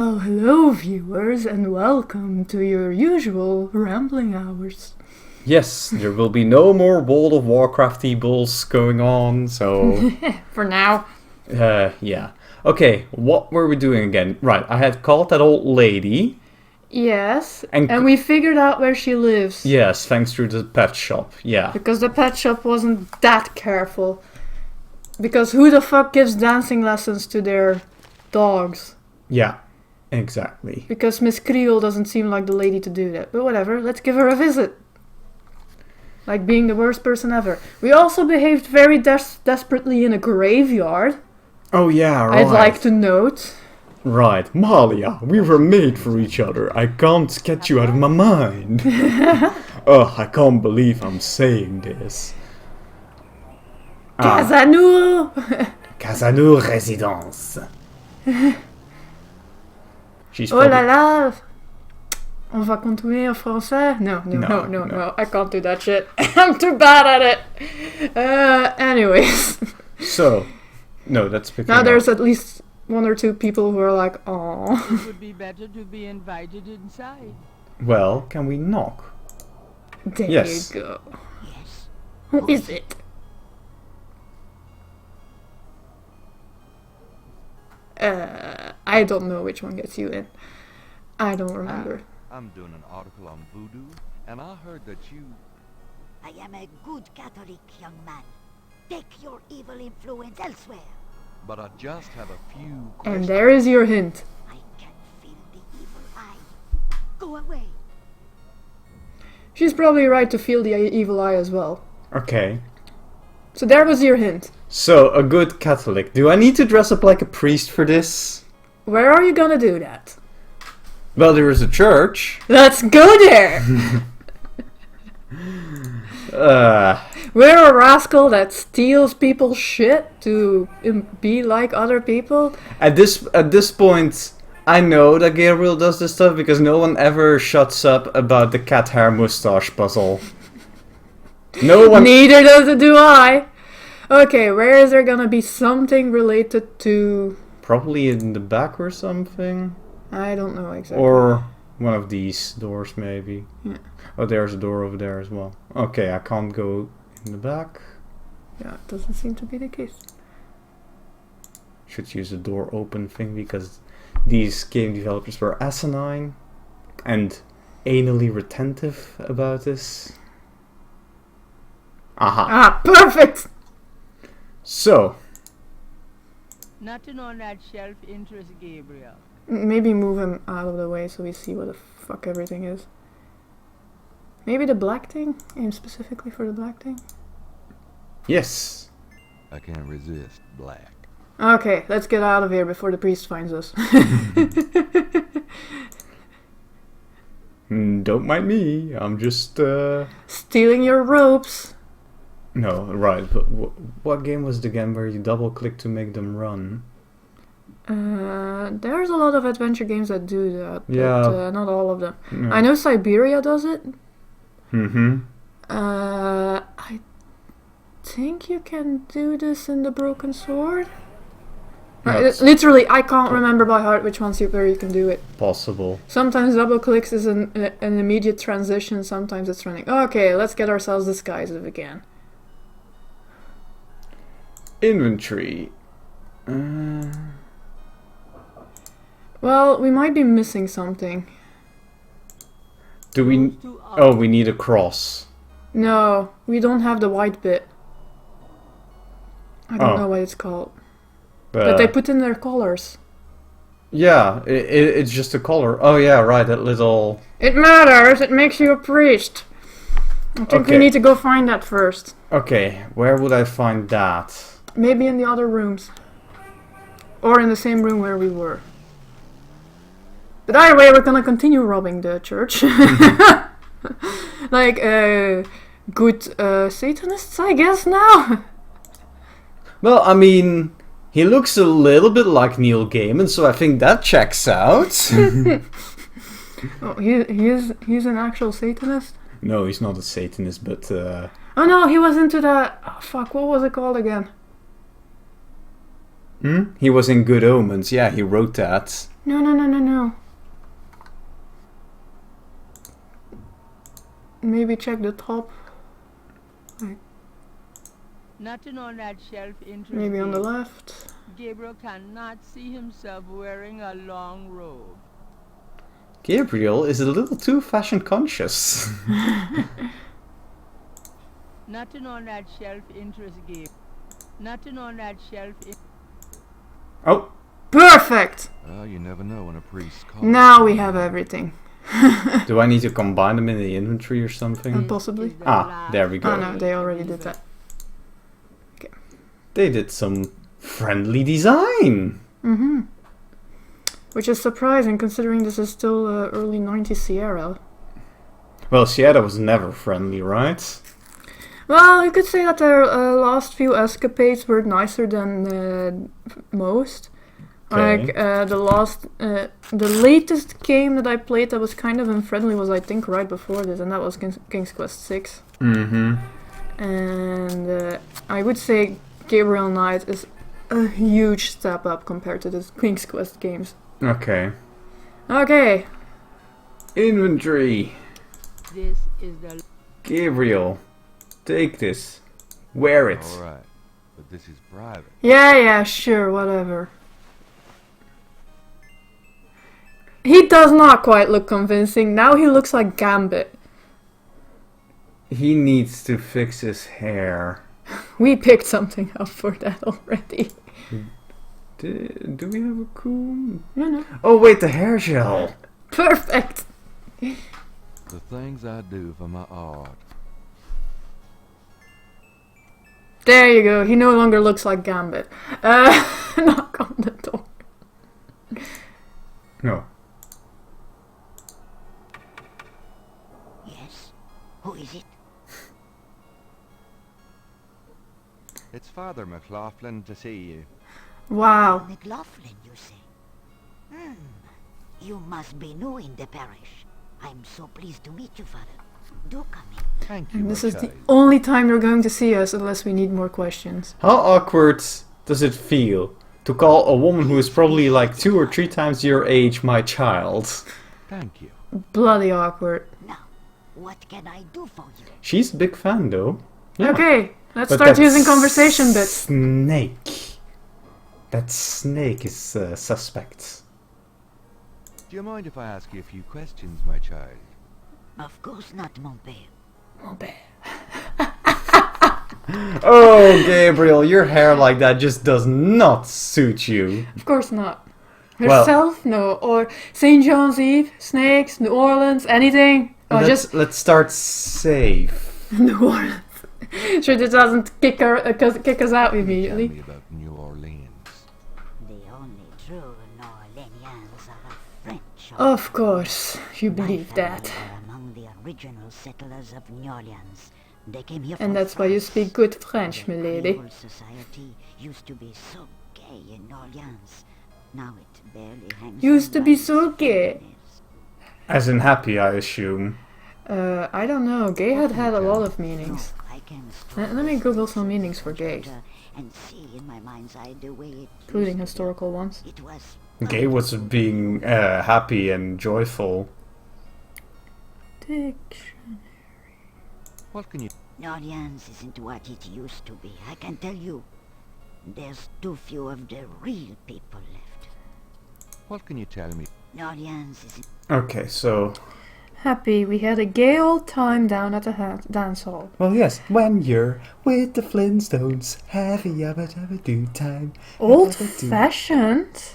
Well, hello viewers and welcome to your usual rambling hours. Yes, there will be no more World of Warcrafty bulls going on, so... For now. Yeah. Okay, what were we doing again? Right, I had called that old lady. Yes, and we figured out where she lives. Yes, thanks to the pet shop, yeah. Because the pet shop wasn't that careful. Because who the fuck gives dancing lessons to their dogs? Yeah, exactly. Because Miss Creole doesn't seem like the lady to do that. But whatever, let's give her a visit. Like being the worst person ever. We also behaved very desperately in a graveyard. Oh yeah, right. I'd like to note. Right, Malia, we were made for each other. I can't get you out of my mind. Oh, I can't believe I'm saying this. Casanour! Casanour Residence. She's Oh la la! On va continuer en français? No, I can't do that shit. I'm too bad at it. Anyways. So, no, that's picking now up. there's at least one or two people who are like, "Aww." It would be better to be invited inside. Well, can we knock? There Yes. you go. Yes. Who is it? I don't know which one gets you in. I don't remember. I'm doing an article on voodoo, and I heard that you... I am a good Catholic, young man. Take your evil influence elsewhere. But I just have a few And questions. there is your hint. I can feel the evil eye. Go away. She's probably right to feel the evil eye as well. Okay. So there was your hint. So, a good Catholic. Do I need to dress up like a priest for this? Where are you gonna do that? Well, there is a church. Let's go there! We're a rascal that steals people's shit to be like other people. At this point, I know that Gabriel does this stuff because no one ever shuts up about the cat hair mustache puzzle. No one. Neither do I. Okay, where is there gonna be something related to... Probably in the back or something. I don't know exactly. Or one of these doors, maybe. Yeah. Oh, there's a door over there as well. Okay, I can't go in the back. Yeah, it doesn't seem to be the case. Should use the door open thing because these game developers were asinine and anally retentive about this. Aha. Ah, perfect! So, Nothing on that shelf interests Gabriel. Maybe move him out of the way so we see what the fuck everything is. Maybe the black thing? Aim specifically for the black thing? yes. I can't resist black. Okay, let's get out of here before the priest finds us. Don't mind me. I'm just, Stealing your ropes. No, right. But what game was the game where you double click to make them run? There's a lot of adventure games that do that, but Yeah. not all of them. No. I know Siberia does it. Mm-hmm. I think you can do this in the Broken Sword. That's Literally, I can't remember by heart which ones where you can do it. possible. Sometimes double clicks is an immediate transition, sometimes it's running. Okay, let's get ourselves disguised if we can. Inventory. Well, we might be missing something. Do we... Oh, we need a cross. No, we don't have the white bit. I don't Oh. know what it's called. But they put in their colors. Yeah, it's just a color. Oh yeah, right, that little... It matters, it makes you a priest. I think we Okay. need to go find that first. Okay, where would I find that? Maybe in the other rooms. Or in the same room where we were. But either way, we're gonna continue robbing the church. Like, good Satanists, I guess, now? Well, I mean, he looks a little bit like Neil Gaiman, so I think that checks out. Oh, he's an actual Satanist? No, he's not a Satanist, but... Oh no, he was into that... Oh, fuck, what was it called again? He was in Good Omens, yeah, he wrote that. No. Maybe check the top. Nothing on that shelf interests Maybe on the Gabriel. left. Gabriel cannot see himself wearing a long robe. Gabriel is a little too fashion conscious. Nothing on that shelf interests Gabriel. Nothing on that shelf Oh, Perfect! Well, you never know when a priest calls. Now we have everything. do I need to combine them in the inventory or something? Possibly. is the Ah, last there we go. Oh no, they already did that. They did some friendly design. Mm-hmm. Which is surprising considering this is still early 90s Sierra. Well, Sierra was never friendly, right? Well, you could say that their last few escapades were nicer than most. Okay. Like the latest game that I played that was kind of unfriendly was I think right before this, and that was King's Quest 6. Mm-hmm. And I would say Gabriel Knight is a huge step up compared to the King's Quest games. Okay. Okay, Inventory. This is the Gabriel, take this. Wear it. Alright, but this is private. yeah, sure, whatever. He does not quite look convincing. Now he looks like Gambit. He needs to fix his hair. We picked something up for that already. Do we have a comb? No. Oh wait, the hair gel. Perfect. The things I do for my art. There you go. He no longer looks like Gambit. Knock on the door. No. Yes? Who is it? It's Father McLaughlin to see you. Wow. McLaughlin, you say? You must be new in the parish. I'm so pleased to meet you, Father. Do come in. Thank you, And my this is the child. only time you're going to see us unless we need more questions. How awkward does it feel to call a woman who is probably like 2 or 3 times your age my child? Thank you. Bloody awkward. Now, what can I do for you? She's a big fan though. Yeah. Okay, let's But start that using conversation bits. Snake. That snake is suspect. Do you mind if I ask you a few questions, my child? Of course not, mon père. Oh, Gabriel, your hair like that just does not suit you. Of course not. Well- Herself? No. Or St. John's Eve? Snakes? New Orleans? Anything? Or just Let's start safe. New Orleans. Sure, this doesn't kick us out Tell immediately. me about New Orleans. The only true Orleanians are French. Of course, you My believe family that. were among the original settlers of New Orleans. They came here And from that's why you France. speak good French, The milady. Creole society used to be so gay in Orleans. Now it barely hangs Used on to be by so its gay. fingernails. As in happy, I assume. I don't know. Gay had a lot of meanings. No, I can Let me Google some meanings for gay, and see in my mind's eye the way it including used to be. historical ones. It was Gay was being happy and joyful. What can you... New Orleans isn't what it used to be. I can tell you. There's too few of the real people left. What can you tell me? New Orleans isn't. Okay, so... Happy, we had a gay old time down at the dance hall. Well, yes, when you're with the Flintstones, have a yabba dabba do time. Old fashioned?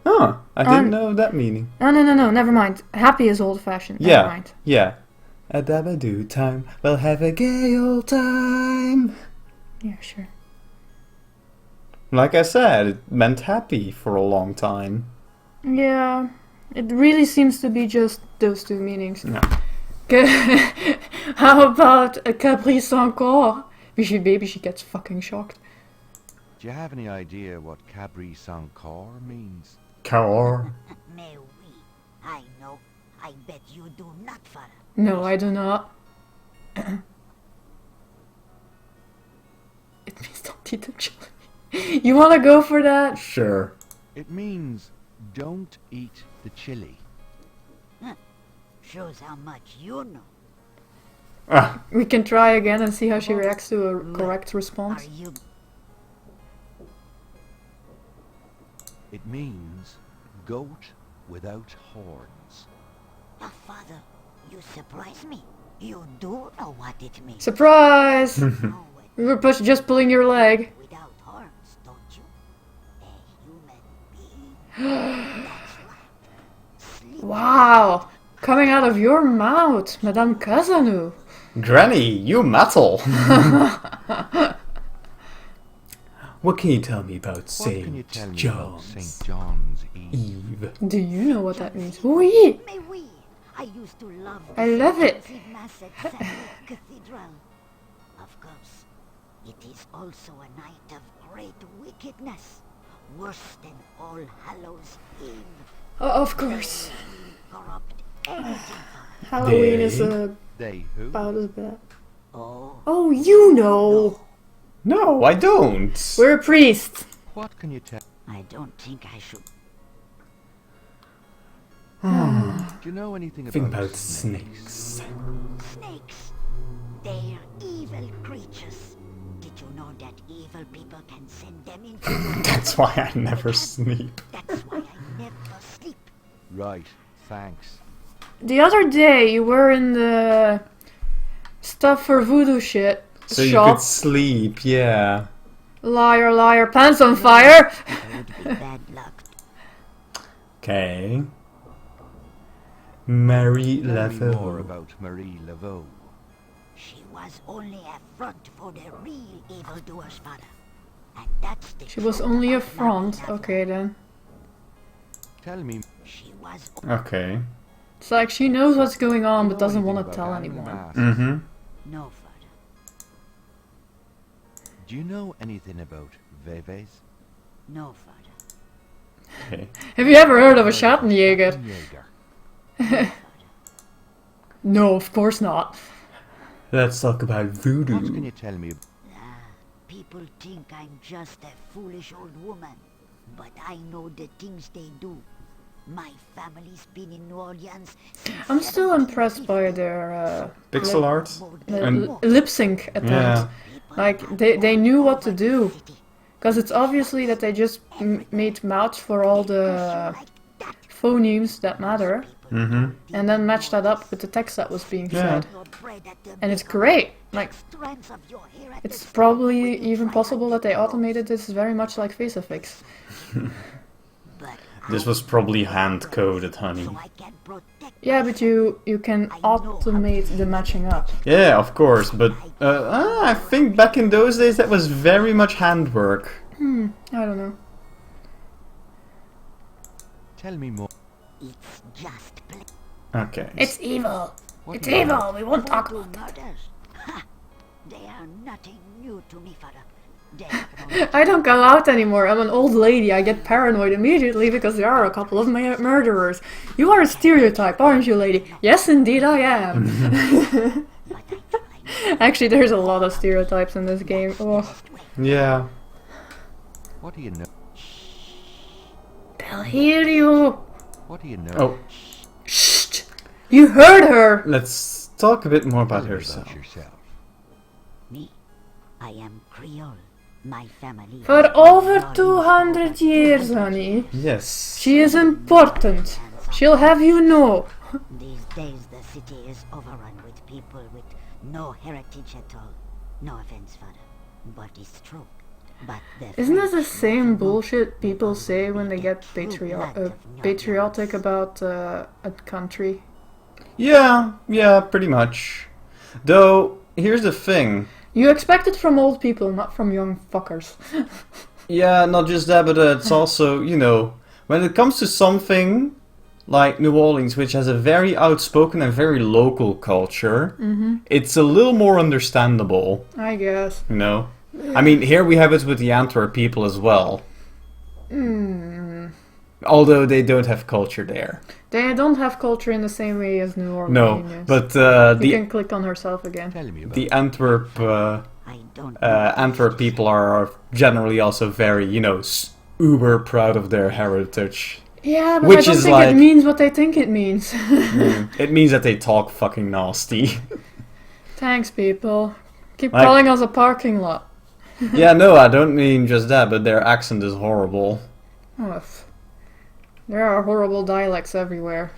Oh, I didn't know that meaning. No, never mind. Happy is old fashioned. Never Yeah, mind. yeah. A dabba do time, we'll have a gay old time. Yeah, sure. Like I said, it meant happy for a long time. Yeah, it really seems to be just those two meanings. No. How about a caprice encore? Maybe she gets fucking shocked. Do you have any idea what Cabri Sans Corps means? Car. Mais oui, I know. I bet you do not, Father. No, I do not. It means don't eat the chili. You wanna go for that? Sure. It means Don't eat the chili. Shows how much you know. Ah, We can try again and see how she reacts to a correct Are response. you... It means goat without horns. Oh, Father, you surprise me. You do know what it means. Surprise! You know it We were just pulling your leg. without horns, don't you? A human being. That's right. Sleep. Wow! Coming out of your mouth, Madame Kazanu. Granny, you metal! What can you tell me about What can you Saint tell me about John's St. John's Eve? Eve? Do you know what that means? Oui! May we? I used to love I love it. the Mass at St. Cathedral. Of course, it is also a night of great wickedness. Worse than All Hallows Eve. Oh, of course. Corrupt everything. Halloween They- is They who? about as bad. Oh, Oh, you know! No, I don't! We're a priest. What can you tell? I don't think I should. Do you know anything Think about about snakes. Snakes. They're evil creatures. Did you know that evil people can send them into your That's why I never sleep. That's why I never sleep. Right, thanks. The other day you were in the stuff for voodoo shit So you shop. could sleep, yeah. Liar, liar, pants on fire! Would be bad luck. Okay. Marie Tell me more Laveau. about Marie Laveau. She was only a front for the real evildoers, Father. And that's the She was truth only a about front. Marie Laveau. Okay then. Tell me She was Okay. It's like she knows what's going on do but you know doesn't anything want to about tell Anne anyone. Mass? Mm-hmm. no, Father. Do you know anything about Veves? No, Father. Okay. Have you ever heard of a Schattenjäger? Schattenjäger. No, Father. No, of course not. Let's talk about What can voodoo. you tell me? People think I'm just a foolish old woman, but I know the things they do. My family's been in New Orleans since I'm still 1750. impressed by their Pixel art? And- lip sync attempt. Yeah. Like, they knew what to do. Because it's obviously that they just made mouths for all the phonemes that matter. Mm-hmm. And then matched that up with the text that was being Yeah. said. And it's great. Like, it's probably even possible that they automated this very much like FaceFX. This was probably hand-coded, honey. Yeah, but you can automate the matching up. Yeah, of course, but I think back in those days that was very much handwork. I don't know. Tell me more. It's just plain Okay. It's evil. What It's do you know? evil. We won't talk voodoo about that. murders. Ha! They are nothing new to me, Father. They are I don't go out anymore. I'm an old lady. I get paranoid immediately because there are a couple of murderers. You are a stereotype, aren't you, lady? Yes, indeed, I am. but I try Actually, there's a lot of stereotypes in this game. Oh, Yeah. What do you know? they'll hear you. What do you know? Oh, Shh! You heard her. let's talk a bit more about Tell me herself. yourself. me. I am Creole. My family. For has over been 200 years, honey. Yes. She is important. She'll have you know. These days the city is overrun with people with no heritage at all. No offense, Father, but it's true. But the Isn't that the French same never know bullshit people say when they the get true blood of New patriotic Orleans. about a country? Yeah, pretty much. Though, here's the thing. You expect it from old people, not from young fuckers. Yeah, not just that, but it's also, you know, when it comes to something like New Orleans, which has a very outspoken and very local culture, it's a little more understandable, I guess. you know? I mean, here we have it with the Antwerp people as well. Although they don't have culture there. They don't have culture in the same way as New Orleans. No, but You can click on herself again. Tell me about the Antwerp I don't know Antwerp people are generally also very, you know, uber proud of their heritage. Yeah, but Which I don't is think like- it means what they think it means. It means that they talk fucking nasty. Thanks, people. Keep Like- calling us a parking lot. Yeah, no, I don't mean just that, but their accent is horrible. Oh, there are horrible dialects everywhere.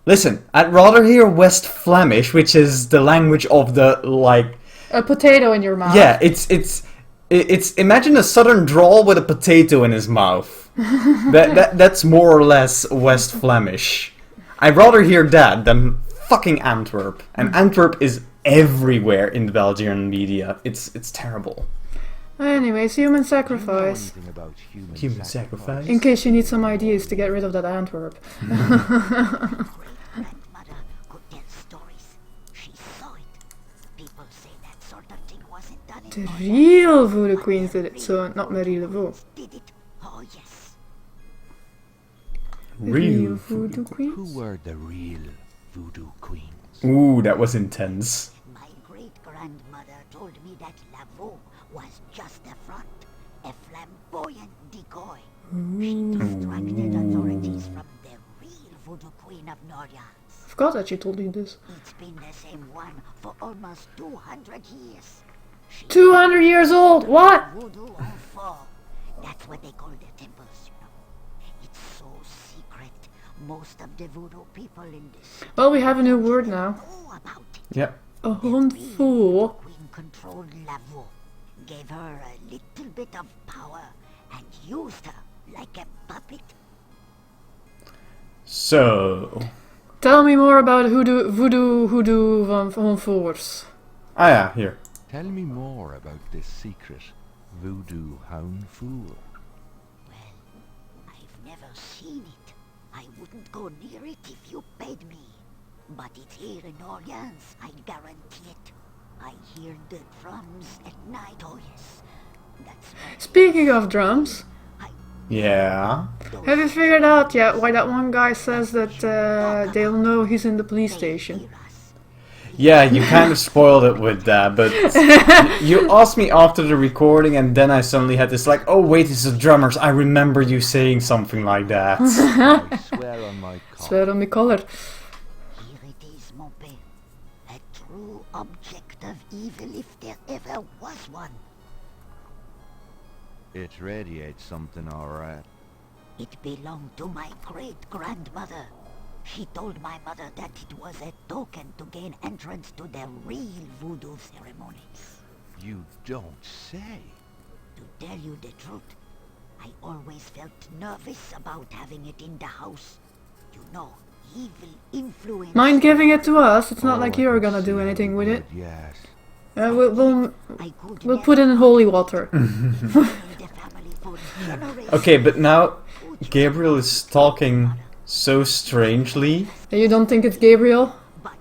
Listen, I'd rather hear West Flemish, which is the language of the, like... A potato in your mouth. Yeah, it's imagine a southern drawl with a potato in his mouth. That's more or less West Flemish. I'd rather hear that than fucking Antwerp. And Antwerp is everywhere in the Belgian media. It's terrible. Anyways, human Do you know sacrifice. anything about Human sacrifice? In case you need some ideas to get rid of that Antwerp. Great-grandmother could tell stories. She saw it. People say that sort of thing wasn't done in The Orleans. real voodoo queens did it, so not Marie Laveau. Did it? Oh yes. Real voodoo Who queens? were the real voodoo queens? Ooh, that was intense. My great-grandmother told me that Laveau was just a front, a flamboyant decoy. She distracted authorities from the real voodoo queen of Orleans. I forgot that you told me this. It's been the same one for almost 200 years. She 200 years old! What? voodoo en fort. That's what they call the temples, you know. It's so secret. Most of the voodoo people in this Well, we have a new word now. know about it. Yep. A handful. Queen controlled Laveau, gave her a little bit of power, and used her like a puppet. So... Tell me more about voodoo van Voors. Ah yeah, here. Tell me more about this secret voodoo hound fool. Well, I've never seen it. I wouldn't go near it if you paid me. But it's here in Orleans, I guarantee it. I hear the drums at night, oh yes. That's why Speaking of drums, Yeah. have you figured out yet why that one guy says that they'll know he's in the police station? Yeah, you kind of spoiled it with that, but you asked me after the recording, and then I suddenly had this like, oh wait, it's the drummers. I remember you saying something like that. I swear on my collar. Swear on me collar. Here it is, mon père. A true object of evil if there ever was one. It radiates something, alright. It belonged to my great-grandmother. She told my mother that it was a token to gain entrance to the real voodoo ceremonies. You don't say. To tell you the truth, I always felt nervous about having it in the house. You know, evil influence. Mind giving it to us? It's not like I you're can gonna do see anything how with it. good, Yes. I could We'll put it in holy water. the family for generations. Okay, but now Gabriel is talking so strangely. You don't think it's Gabriel? But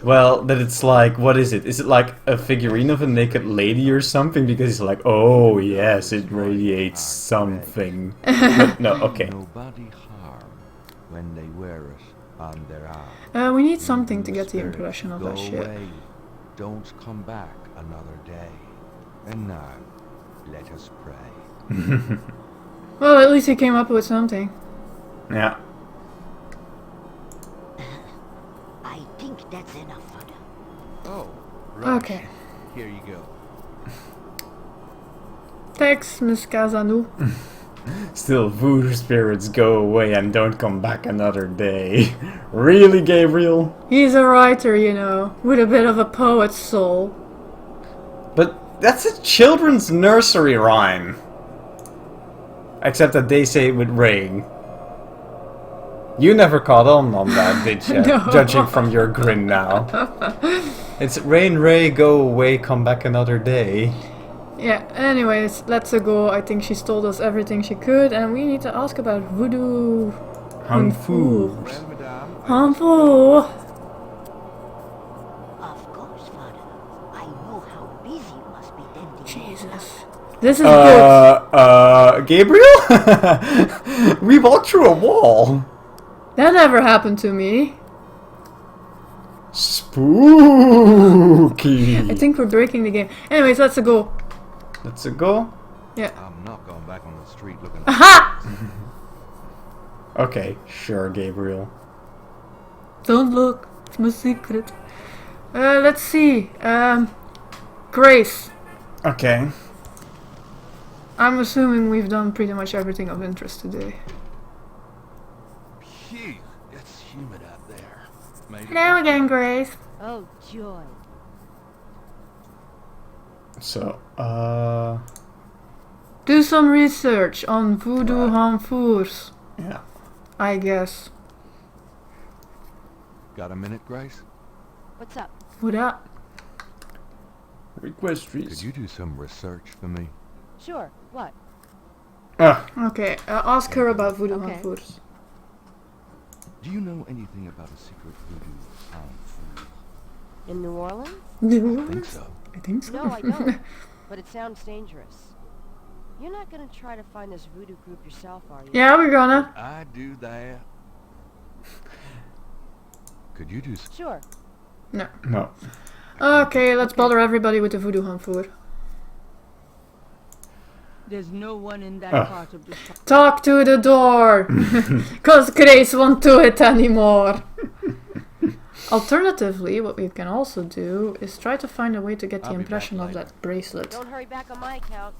Well, that it's like, what is it? Is it like a figurine of a naked lady or something? Because he's like, oh yes, it radiates something. But no, okay. Nobody harm when they wear it on their arm. We need something to get the Spirits, impression of go that shit. away. Don't come back another day. And now, let us pray. Well, at least he came up with something. Yeah. I think that's enough for them. Oh, right. Okay. Here you go. Thanks, Miss Casanou. Still, voodoo spirits go away and don't come back another day. Really, Gabriel? He's a writer, you know, with a bit of a poet's soul. But that's a children's nursery rhyme. Except that they say it with rain. You never caught on that, did you? No. Judging from your grin now. It's rain, ray, go away, come back another day. Yeah, anyways, let's go. I think she's told us everything she could, and we need to ask about voodoo. Hanfu. Well, madame, Hanfu. Of course, Father. I know how busy you must be tending to your Jesus. This is good. Gabriel? We walked through a wall. That never happened to me. Spooky. I think we're breaking the game. Anyways, let's go. Let's go. Yeah. I'm not going back on the street looking. Aha! Okay, sure, Gabriel. Don't look. It's my secret. Let's see. Grace. Okay. I'm assuming we've done pretty much everything of interest today. Phew, it's humid out there. Made it Hello work. again, Grace. Oh, joy. So, Do some research on voodoo hanfours, yeah. I guess. Got a minute, Grace? What's up? What up? Request Could trees. you do some research for me? Sure. What? Okay, ask her about voodoo Okay. hanfours. Do you know anything about a secret voodoo food? In New Orleans? I think so. I think so. No, I don't. But it sounds dangerous. You're not gonna try to find this voodoo group yourself, are you? Yeah, we're gonna. I do that. Could you do Sure. No. No. Okay, let's bother everybody with the voodoo hanfour. There's no one in that Ah. part of the shop. Talk to the door! Cause Grace won't do it anymore. Alternatively, what we can also do is try to find a way to get the I'll be impression back of later. that bracelet. Don't hurry back on my account.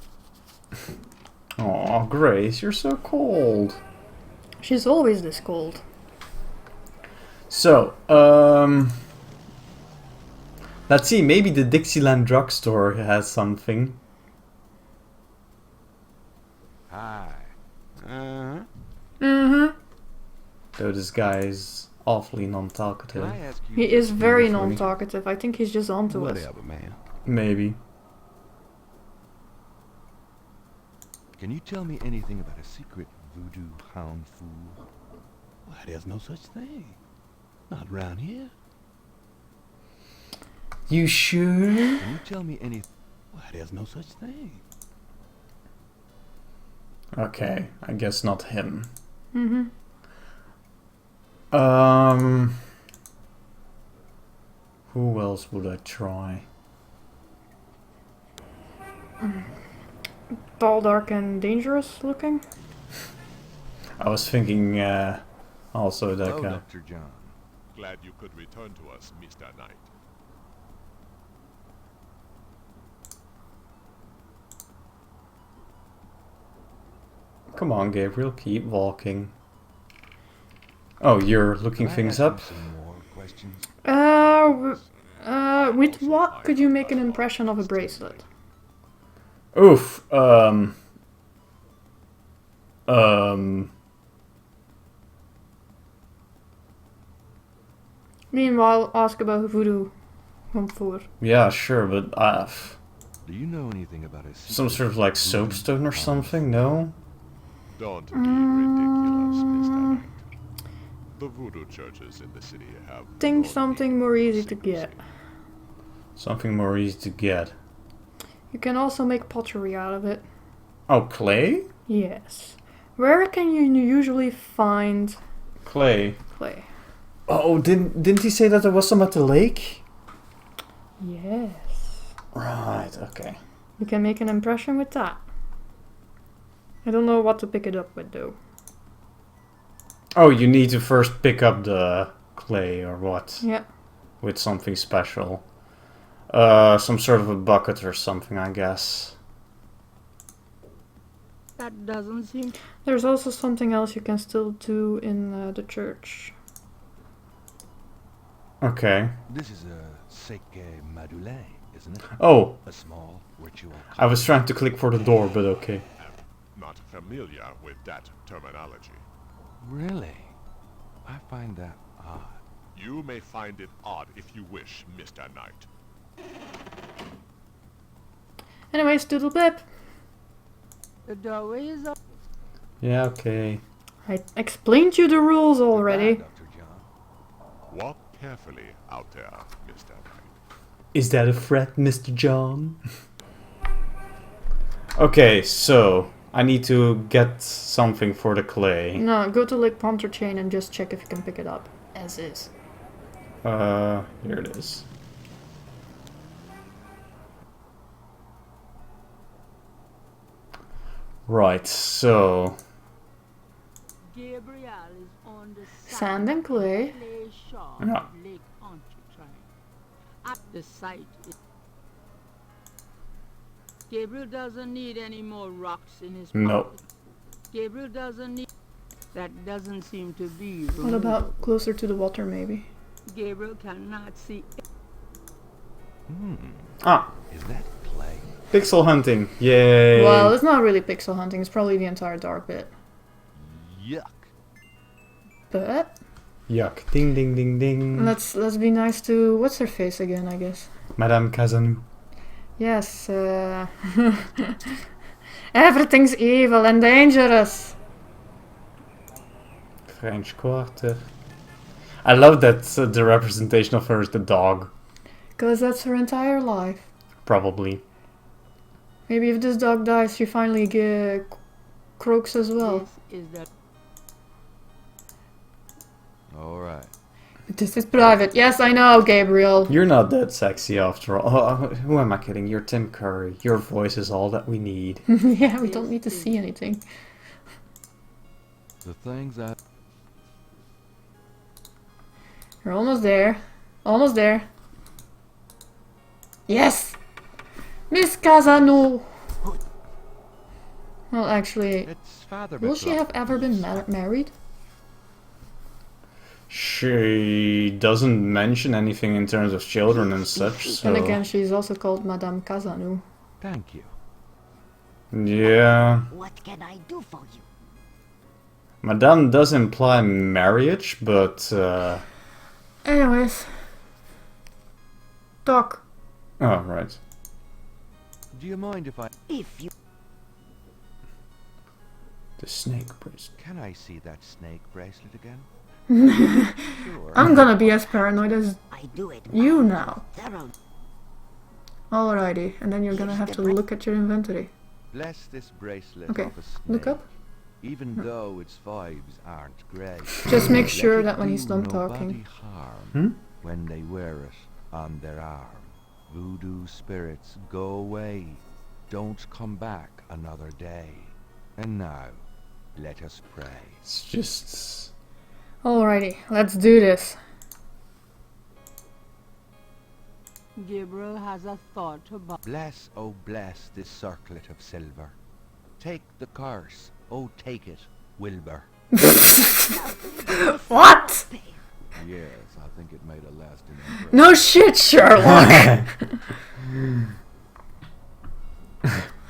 Aw, Grace, you're so cold. She's always this cold. So, let's see, maybe the Dixieland drugstore has something. Hi. Uh-huh. Mm-hmm. Though this guy is awfully Can non-talkative. I ask you? He is very Funny. non-talkative. I think he's just onto us. Whatever, man. Maybe. Can you tell me anything about a secret voodoo hound fool? Why, there's no such thing. Not around here. You sure? Can you tell me anything? Why, there's no such thing. Okay, I guess not him. Mm-hmm. Who else would I try? Tall, dark, and dangerous looking. I was thinking, also that Oh, guy. Dr. John. Glad you could return to us, Mr. Knight. Come on, Gabriel, keep walking. Oh, you're looking Can I things ask you up? some more questions? With what could you make an impression of a bracelet? Oof, Meanwhile, ask about voodoo hanfour. yeah, sure, but Do you know anything about a some secret sort of like voodoo soapstone or hound something, no? Don't be ridiculous, Mr. Knight. The voodoo churches in the city have Think no something need more for easy to secrecy. get. Something more easy to get. You can also make pottery out of it. Oh, clay? Yes. Where can you usually find Clay. clay? Oh, didn't he say that there was some at the lake? Yes. Right, okay. You can make an impression with that. I don't know what to pick it up with though. Oh, you need to first pick up the clay or what? Yeah. With something special. Some sort of a bucket or something, I guess. That doesn't seem. There's also something else you can still do in the church. Okay. This is a seke madule, isn't it? Oh, A small ritual. I was trying to click for the door, but okay. Not familiar with that terminology. Really? I find that odd. You may find it odd if you wish, Mr. Knight. Anyways, doodle bip. The doorway is up. Yeah, okay. I explained you the rules already. Goodbye, Dr. John. Walk carefully out there, Mr. Knight. Is that a threat, Mr. John? Okay, so I need to get something for the clay. No, go to Lake Pontchartrain and just check if you can pick it up. As is. Here it is. Right, so Gabriel is on the Sand and clay. shore Yeah. of Lake Pontchartrain. At the site. Gabriel doesn't need any more rocks in his No. pocket. Gabriel doesn't need. That doesn't seem to be. What about closer to the water, maybe? Gabriel cannot see. Ah, Is that clay? pixel hunting. Yay. Well, it's not really pixel hunting. It's probably the entire dark bit. Yuck. But Yuck. Ding, ding, ding, ding. let's be nice to what's her face again, I guess. Madame Cazanou. Yes. Everything's evil and dangerous. French Quarter. I love that the representation of her is the dog. Because that's her entire life. Probably. Maybe if this dog dies, she finally croaks as well. This is the All right. But this is private. Yes, I know, Gabriel. You're not that sexy after all. Oh, who am I kidding? You're Tim Curry. Your voice is all that we need. Yeah, we don't need to see anything. The things I... You're almost there. Almost there. Yes! Miss Casano! Well, actually, It's Father will she have ever been married? She doesn't mention anything in terms of children and such, so... And again, she's also called Madame Casano. Thank you. Yeah... What can I do for you? Madame does imply marriage, but... Anyways. Talk. Oh, right. Do you mind if I... If you The snake bracelet. Can I see that snake bracelet again? Sure. I'm gonna be as paranoid as I do it you now. thorough. Alrighty, and then you're gonna have to look at your inventory. Bless this bracelet Okay, of a snake. look up. Even though its vibes aren't great. Just make Let sure it that when do he's done nobody talking. harm when they wear it on their arm. Voodoo spirits, go away. Don't come back another day. And now, let us pray. It's just... Alrighty, let's do this. Gabriel has a thought about. Bless, oh bless this circlet of silver. Take the curse, oh take it, Wilbur. What? Yes, I think it made a lasting impression. No shit, Sherlock!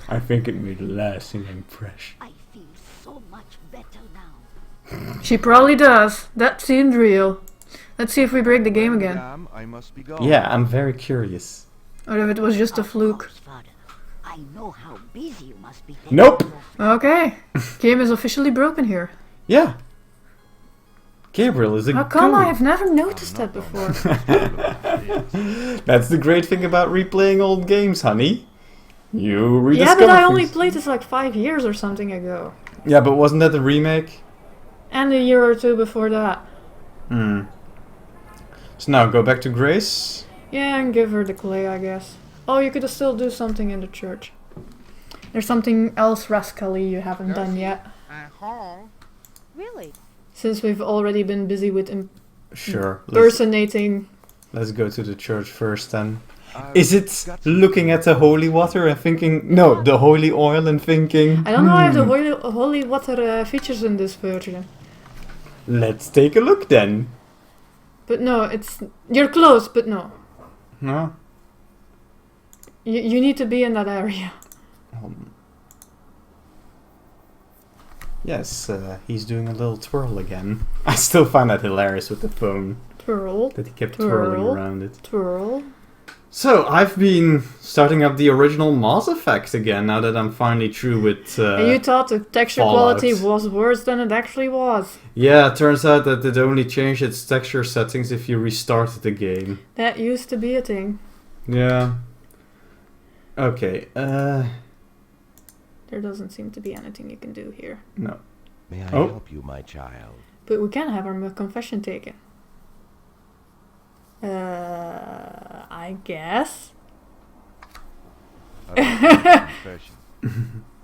I think it made a lasting impression. I feel so much better now. She probably does. That seemed real. Let's see if we break the game again. Madame, I must be gone. Yeah, I'm very curious. Or if it was just a Of fluke. course, Father. I know how busy you must be. Nope. Okay. Game is officially broken here. Yeah. Gabriel is a How come goon. I have never noticed that before? That's the great thing about replaying old games, honey. You Yeah, rediscover but I only things. played this like 5 years or something ago. Yeah, but wasn't that the remake? And a year or two before that. Hmm. So now go back to Grace. Yeah, and give her the clay, I guess. Oh, you could still do something in the church. There's something else rascally you haven't done yet. Really? Since we've already been busy with Sure. impersonating. Let's go to the church first then. I've Is it got- looking at the holy water and thinking... No, the holy oil and thinking... I don't know if the holy water features in this version. Let's take a look then. But no, it's... You're close, but no. No? You need to be in that area. Yes, he's doing a little twirl again. I still find that hilarious with the phone. Twirl. That he kept Twirl. twirling around it. Twirl. So, I've been starting up the original Mass Effect again, now that I'm finally through with... And you thought the texture Fallout. quality was worse than it actually was. Yeah, it turns out that it only changed its texture settings if you restarted the game. That used to be a thing. Yeah. Okay, There doesn't seem to be anything you can do here. no. May I Oh. help you, my child? But we can have our confession taken. I guess. Confession.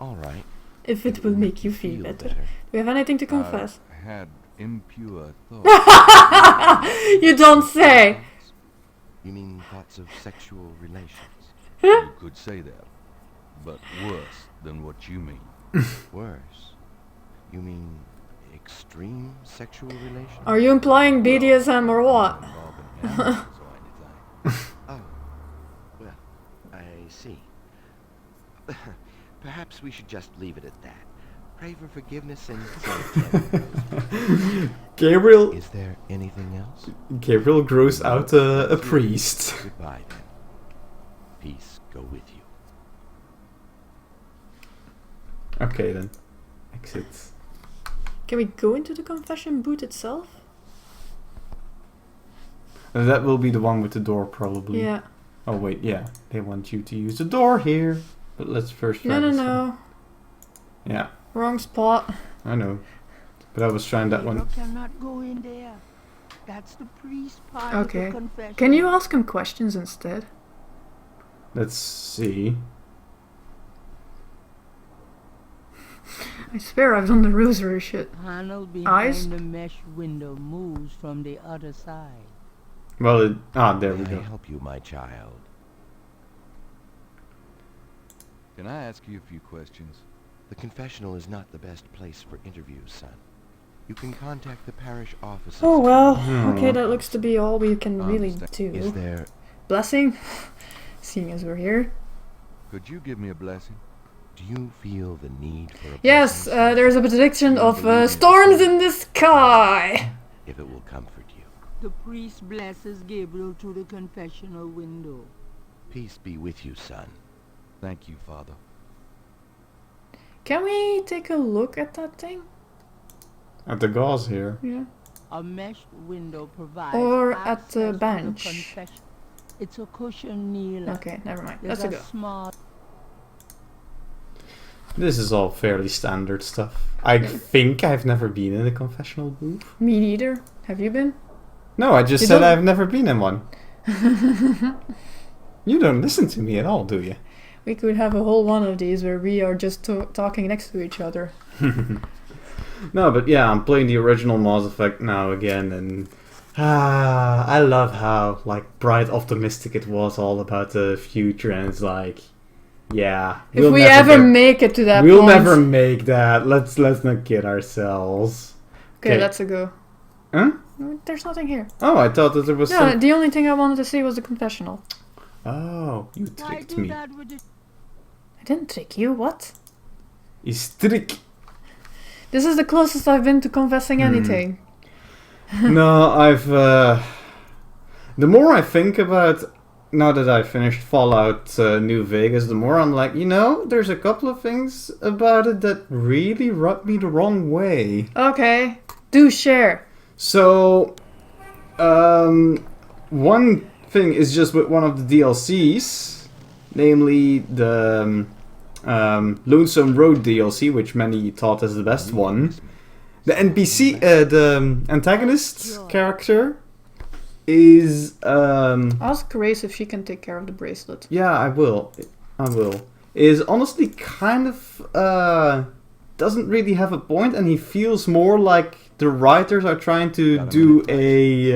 All right. If it will make you feel better. Do you have anything to confess? I had impure thoughts. You don't say! You mean thoughts of sexual relations? You could say that, but worse than what you mean. Worse? You mean extreme sexual relations? Are you implying BDSM or what? Involving animals or anything. Oh, well, I see. Perhaps we should just leave it at that. Pray for forgiveness and say Gabriel Is there anything else? Gabriel grows out a priest. Goodbye then. Peace go with you. Okay then. Exit. Can we go into the confession booth itself? That will be the one with the door probably. Yeah. Oh wait, yeah. They want you to use the door here. But let's first try this one. No. Yeah, Wrong spot. I know. But I was trying that You one. cannot go in there. That's the priest part Okay. of the confession. Can you ask him questions instead? Let's see. I swear I've done the rosary shit. Panel behind Eyes? the mesh window moves from the other side. Well, there we May I go. help you, my child? Can I ask you a few questions? The confessional is not the best place for interviews, son. You can contact the parish office. Oh well. Hmm. Okay, that looks to be all we can really Understand. Is do. there... Blessing? Seeing as we're here. Could you give me a blessing? Do you feel the need for a Yes, blessing? there's a prediction of storms in the sky. If it will comfort you. The priest blesses Gabriel through the confessional window. Peace be with you, son. Thank you, Father. Can we take a look at that thing? At the gauze here. Yeah. A mesh window provides Or at access the to bench. confession. It's a cushion kneel. Okay, never mind. There's Let's a go. small This is all fairly standard stuff. I think I've never been in a confessional booth. Me neither. Have you been? No, I just You said don't- I've never been in one. You don't listen to me at all, do you? We could have a whole one of these where we are just talking next to each other. No, but yeah, I'm playing the original Mass Effect now again, and I love how like bright, optimistic it was, all about the future, and it's like, yeah, If we ever make it to that we'll point. never make that. Let's not kid ourselves. Okay, let's go. Huh? No, there's nothing here. Oh, I thought that there was No, some. the only thing I wanted to see was the confessional. Oh, you Why tricked do me. that with the I didn't trick you, what? He's trick. This is the closest I've been to confessing Hmm. anything. No, the more I think about, now that I finished Fallout New Vegas, the more I'm like, there's a couple of things about it that really rubbed me the wrong way. Okay, do share. So, one thing is just with one of the DLCs, namely the Lonesome Road DLC, which many thought is the best one. The NPC, the antagonist character is... Ask Grace if she can take care of the bracelet. Yeah, I will. Is honestly kind of... doesn't really have a point, and he feels more like the writers are trying to do a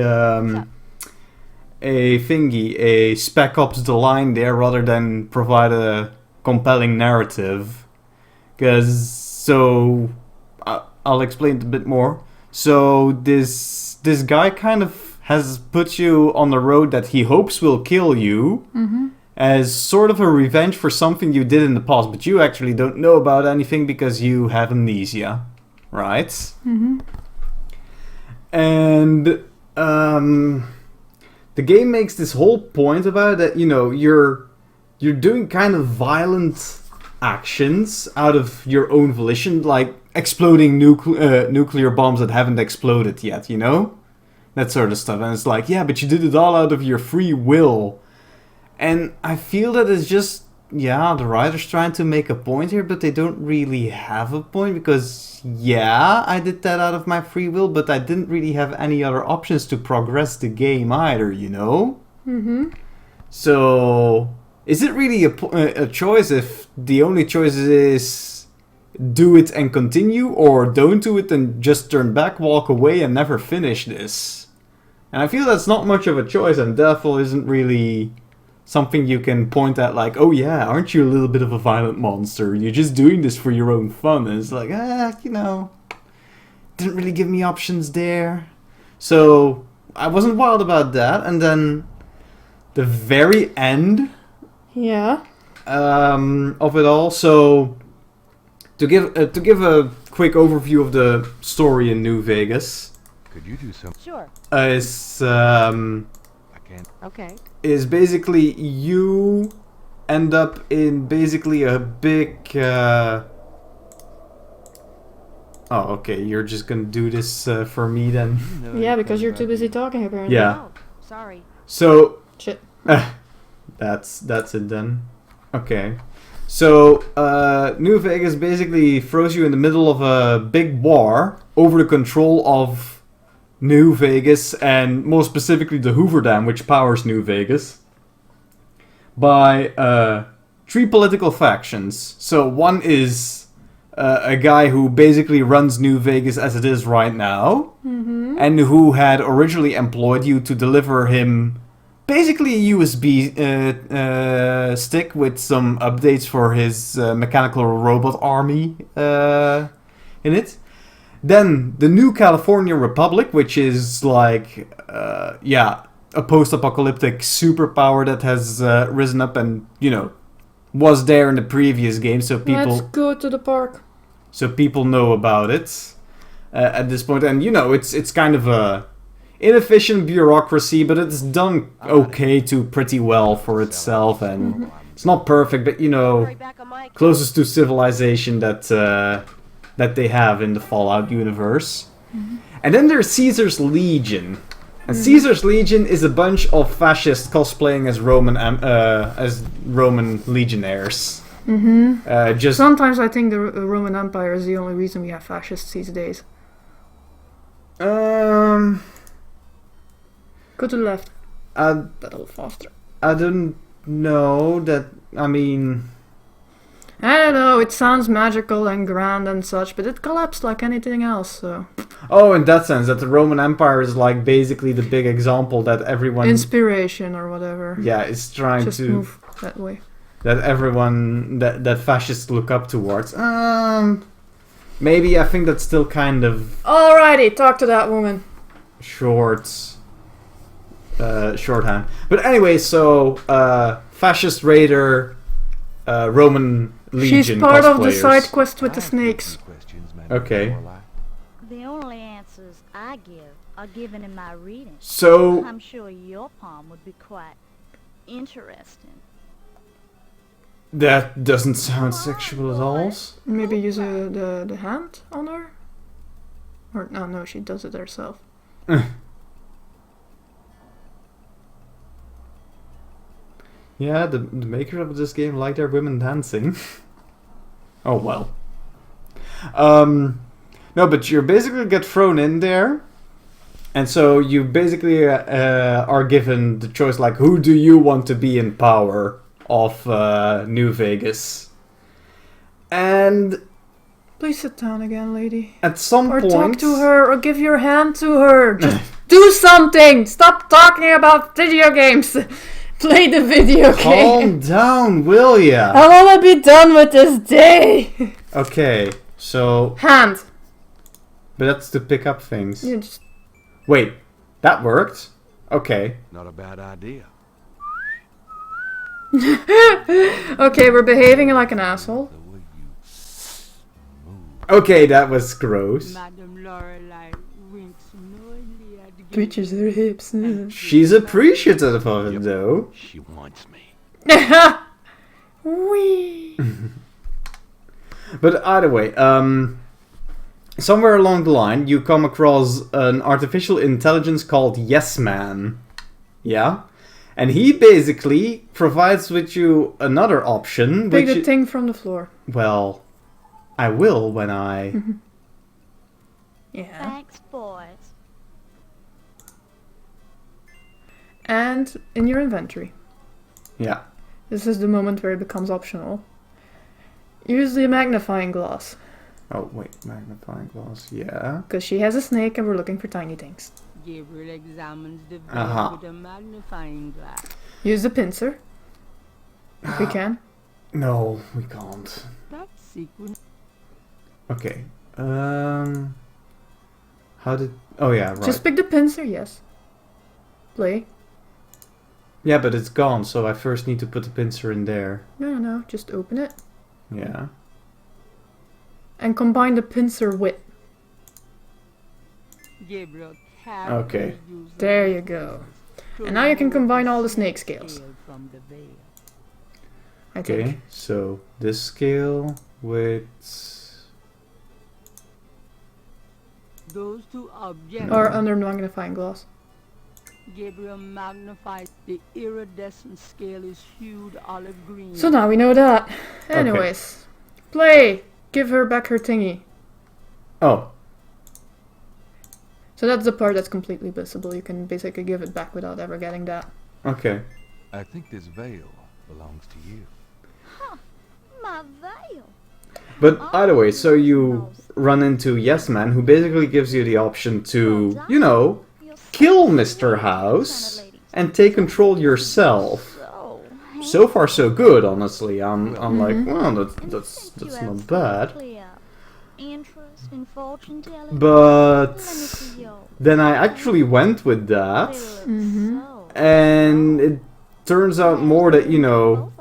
Spec Ops The Line there, rather than provide a compelling narrative. I'll explain it a bit more. So this guy kind of has put you on the road that he hopes will kill you, as sort of a revenge for something you did in the past, but you actually don't know about anything because you have amnesia, right? Mm-hmm. And the game makes this whole point about that, you're doing kind of violent actions out of your own volition, like exploding nuclear bombs that haven't exploded yet, that sort of stuff. And it's like, yeah, but you did it all out of your free will. And I feel that it's just, the writer's trying to make a point here, but they don't really have a point, because I did that out of my free will, but I didn't really have any other options to progress the game either, Mm-hmm. So, is it really a choice if the only choice is do it and continue, or don't do it and just turn back, walk away, and never finish this. And I feel that's not much of a choice, and Devil isn't really something you can point at like, oh yeah, aren't you a little bit of a violent monster? You're just doing this for your own fun. And it's like, didn't really give me options there. So I wasn't wild about that. And then the very end Yeah. of it all. So to give a quick overview of the story in New Vegas, Could you do some? Sure. is I can't. Okay. is basically you end up in basically a big. Oh, okay. You're just gonna do this for me then. Yeah, because you're too busy talking apparently. Yeah. Oh, sorry. So Shit. that's it then. Okay. So New Vegas basically throws you in the middle of a big war over the control of New Vegas, and more specifically the Hoover Dam, which powers New Vegas, by 3 political factions. So one is a guy who basically runs New Vegas as it is right now, and who had originally employed you to deliver him basically a USB stick with some updates for his mechanical robot army in it. Then the New California Republic, which is like, a post-apocalyptic superpower that has risen up and, was there in the previous game, so Let's go to the park. people know about it at this point. And, it's kind of a inefficient bureaucracy, but it's done okay to pretty well for itself, and it's not perfect, but, Right back on my closest to civilization that they have in the Fallout universe. And then there's Caesar's Legion. And Caesar's Legion is a bunch of fascists cosplaying as Roman legionnaires. Just Sometimes I think the Roman Empire is the only reason we have fascists these days. I Go to the left. A little faster. I don't know that. I mean, I don't know, it sounds magical and grand and such, but it collapsed like anything else, so... oh, in that sense, that the Roman Empire is like basically the big example that everyone, Inspiration or whatever. is trying Just to move that way. that everyone that fascists look up towards. Maybe I think that's still kind of Alrighty, talk to that woman. shorthand. But anyway, so fascist raider, Roman Legion She's part of the cosplayers. side quest with the I have snakes. some questions, Madam Okay. Warlock. The only answers I give are given in my reading. So I'm sure your palm would be quite interesting. that doesn't sound sexual at all. Maybe use the hand on her? Or no, she does it herself. Yeah, the makers of this game like their women dancing. Oh well. No, but you basically get thrown in there, and so you basically are given the choice, like, who do you want to be in power of New Vegas? And Please sit down again, lady. at some Or point, talk to her, or give your hand to her. Just do something! Stop talking about video games! Play the video calm game! down, will ya? I wanna be done with this day! Okay, so Hand! but that's to pick up things. You just... Wait, that worked. Okay. Not a bad idea. Okay, we're behaving like an asshole. The way you move. Okay, that was gross. Madam Lorelei winks knowingly at Gabriel. Twitches her hips. She's appreciative of it, though. She wants me. Wee. But either way, somewhere along the line, you come across an artificial intelligence called Yes Man. Yeah? And he basically provides with you another option, Pick which the thing from the floor. well, I will when I... Yeah. Thanks, boys. And in your inventory. Yeah. This is the moment where it becomes optional. Use the magnifying glass. Oh, wait, magnifying glass, yeah. Because she has a snake and we're looking for tiny things. Gabriel examines the veil Uh-huh. with a magnifying glass. Use the pincer. If we can. No, we can't. That sequence. Okay. How did... Oh, yeah, right. Just pick the pincer, yes. Play. Yeah, but it's gone, so I first need to put the pincer in there. No, just open it. Yeah. And combine the pincer with. Gabriel Okay. uses There you go. And now you can combine all the snake scales. from the veil. I Okay, think. so this scale with... Those two objects. Or under magnifying glass. Gabriel magnifies the iridescent scale is hued olive green. So now we know that. Anyways. Play! Give her back her thingy. Oh, So that's the part that's completely visible. You can basically give it back without ever getting that. okay. I think this veil belongs to you. My veil. But either way, so you run into Yes Man, who basically gives you the option to, you know, kill Mr. House and take control yourself. So far, so good. Honestly, I'm like, well, that's not bad. Interest in fortune telling. But Let me see your then I actually went with that, so. and it turns out more that, you know,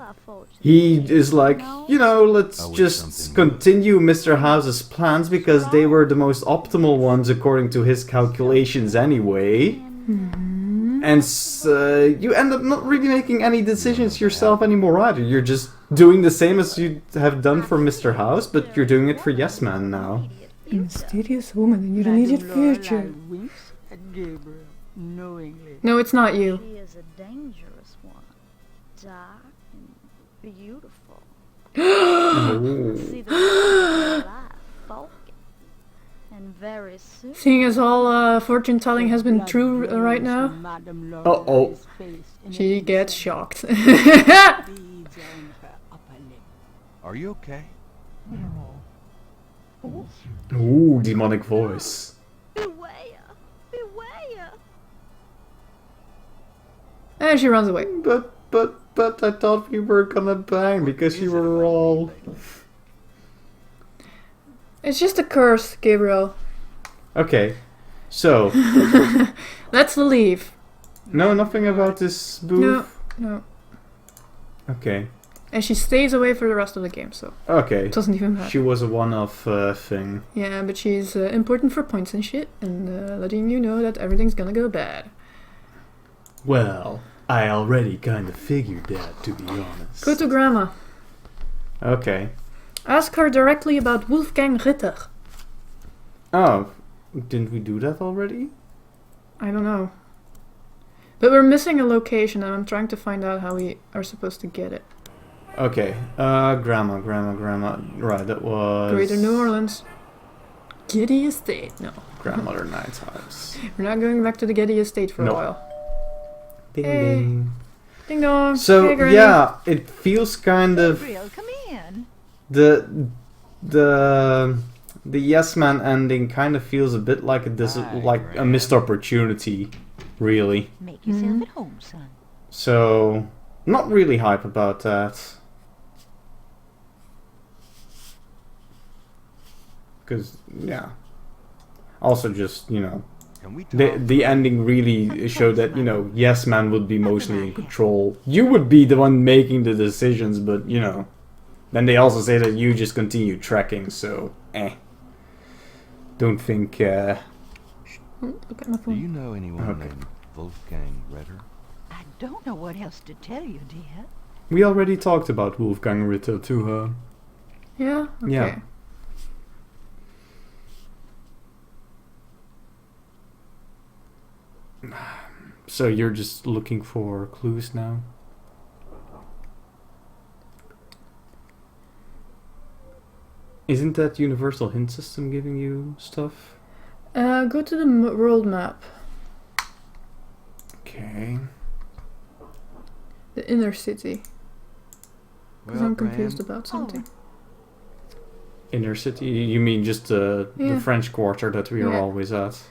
he is like, you know, let's just continue Mr. House's plans because they were the most optimal ones according to his calculations anyway. And you end up not really making any decisions yourself anymore either. You're just doing the same as you have done for Mr. House, but you're doing it for Yes Man now. Mysterious woman in your immediate future. Winks at Gabriel knowingly. No, it's not you. She is a dangerous one. Dark and beautiful. Oh. See the life, focus. And very soon. Seeing as all fortune telling has been true right now, Uh-oh. she gets shocked. Are you okay? Ooh, demonic voice. Beware! Beware! And she runs away. But I thought we were gonna bang because you were all... It's just a curse, Gabriel. Okay, so... Let's leave. No, nothing about this booth? No. Okay. And she stays away for the rest of the game, so Okay. it doesn't even matter. She was a one-off thing. Yeah, but she's important for points and shit, and letting you know that everything's gonna go bad. Well, I already kind of figured that, to be honest. Go to Grandma. Okay. Ask her directly about Wolfgang Ritter. Oh, didn't we do that already? I don't know. But we're missing a location, and I'm trying to find out how we are supposed to get it. Okay, Grandma. Right, that was... Greater New Orleans. Getty Estate. No. Grandmother Knight's house. We're not going back to the Getty Estate for Nope. a while. Ding Hey. ding. Ding dong. So, Hey, Granny. yeah, it feels kind of... Gabriel, come in. The Yes Man ending kind of feels a bit like a missed opportunity, really. Make yourself at home, son. So, not really hype about that. Because, yeah. Also just, you know, Can we talk? the ending really showed that, you know, Yes Man would be mostly in control. You would be the one making the decisions, but, you know. Then they also say that you just continue tracking, so, Don't think, Oh, look at my Do phone. you know anyone Okay. named Wolfgang Ritter? I don't know what else to tell you, dear. we already talked about Wolfgang Ritter to her. Yeah? Okay. Yeah. So you're just looking for clues now? Isn't that Universal Hint System giving you stuff? Go to the world map. Okay. The inner city. Because Well, I'm confused Graham, about something. Inner city? You mean just the French Quarter that we are always at?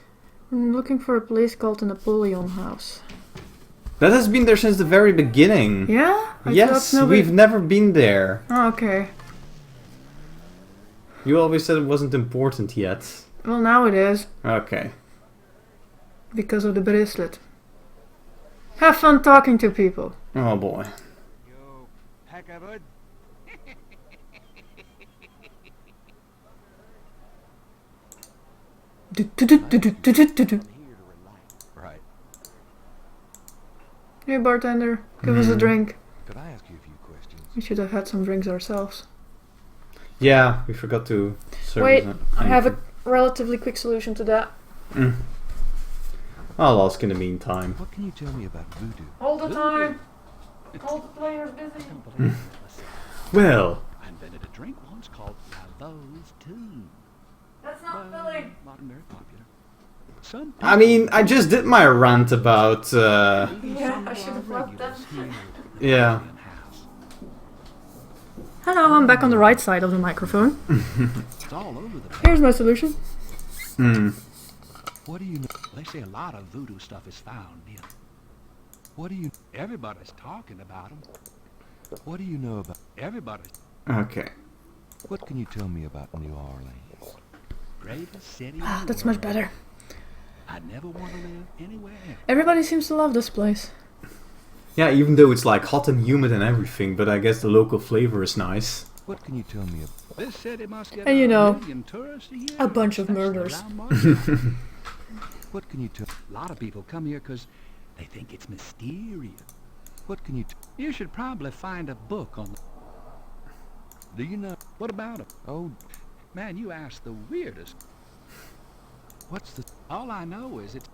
I'm looking for a place called the Napoleon House. That has been there since the very beginning. Yeah? Yes, we've never been there. Oh, okay. You always said it wasn't important yet. Well, now it is. Okay. Because of the bracelet. Have fun talking to people. Oh boy. Yo, Hackabud. Right. Hey bartender, give us a drink. Could I ask you a few questions? We should have had some drinks ourselves. Yeah, we forgot to serve Wait, it. I have a relatively quick solution to that. I'll ask in the meantime. What can you tell me about voodoo? All the time. All the players busy. Well. I invented a drink once called Lavos too. That's not filling. Modern, very popular. Some I mean, I just did my rant about, Yeah, I should have left that. yeah. Hello, I'm back on the right side of the microphone. It's all over the place. Here's my solution. What do you know? They say a lot of voodoo stuff is found here. What do you? Everybody's talking about them. What do you know about? Everybody's Okay. What can you tell me about New Orleans? greatest city. Ah, that's much better. I never want to live anywhere else. Everybody seems to love this place. Yeah, even though it's like hot and humid and everything, but I guess the local flavor is nice. What can you tell me about? This city must get And you know, 1 million tourists a year. a bunch of especially murders. around March. What can you tell? A lot of people come here because they think it's mysterious. What can you? You should probably find a book on. Do you know? What about them? Oh, Man, you ask the weirdest. what's the? All I know is it's.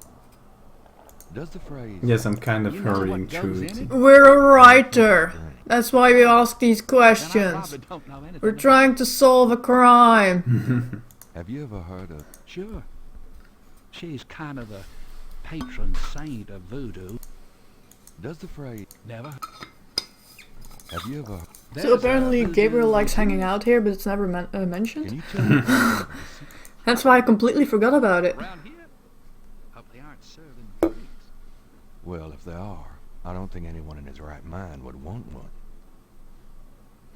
Does the phrase? Yes, I'm kind of You know what hurrying goes through in it. it? We're a writer. That's why we ask these And I questions. probably don't know anything We're about- trying to solve a crime. Have you ever heard of? Sure. She's kind of the patron saint of voodoo. Does the phrase? Never. Have you ever? There's So a apparently voodoo Gabriel likes voodoo. hanging out here, but it's never Can mentioned. you tell me? about That's why I completely forgot about it. Around here? Hope they aren't serving drinks. well, if they are, I don't think anyone in his right mind would want one.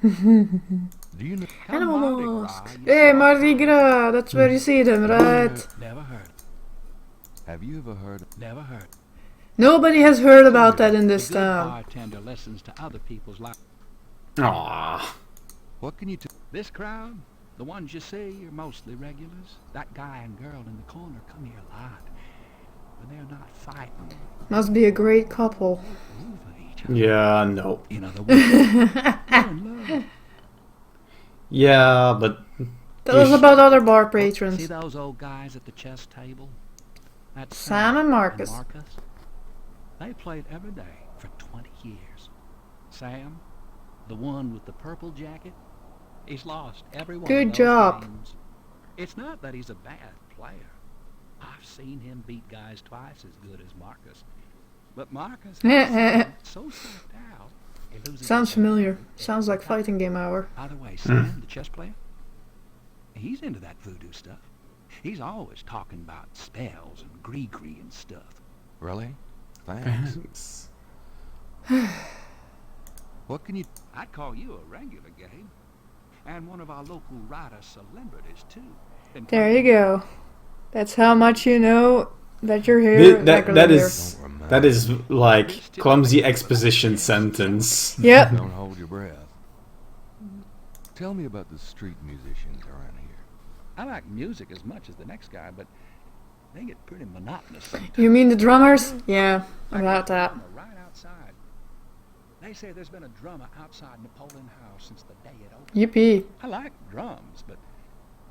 Do you know? Come Mardi Animal Gras, Mask. you Hey, saw Mardi it. Gras. That's where you see them, right? Never heard. Have you ever heard? Never heard. Nobody has heard about that in this The good town. bartender listens to other people's lives. Aww. What can you tell? This crowd, the ones you see, are mostly regulars. That guy and girl in the corner come here a lot. When they're not fighting Must be a great couple. over each other. Yeah, no. In other words, they're in love. Yeah, but Tell us about other bar See patrons. those old guys at the chess table? That's Sam and Marcus. They played every day for 20 years. Sam, the one with the purple jacket, he's lost every one Good of those job. games. It's not that he's a bad player. I've seen him beat guys twice as good as Marcus. But Marcus is so psyched out, he loses Sounds his familiar. head. Sounds like fighting game hour. By the way, Sam, the chess player, he's into that voodoo stuff. He's always talking about spells and gree-gree and stuff. Really? Thanks. thanks. What can you? I'd call you a regular, Gabe. And one of our local writer celebrities, too. Been There coming- you go. That's how much you know that you're here. That regularly. Don't remind that is like clumsy exposition sentence. Yep. Don't hold your breath. Tell me about the street musicians around here. I like music as much as the next guy, but they get pretty monotonous sometimes. You mean the drummers? Yeah, about that. Right outside. They say there's been a drummer outside Napoleon House since the day it opened. Yippee. I like drums, but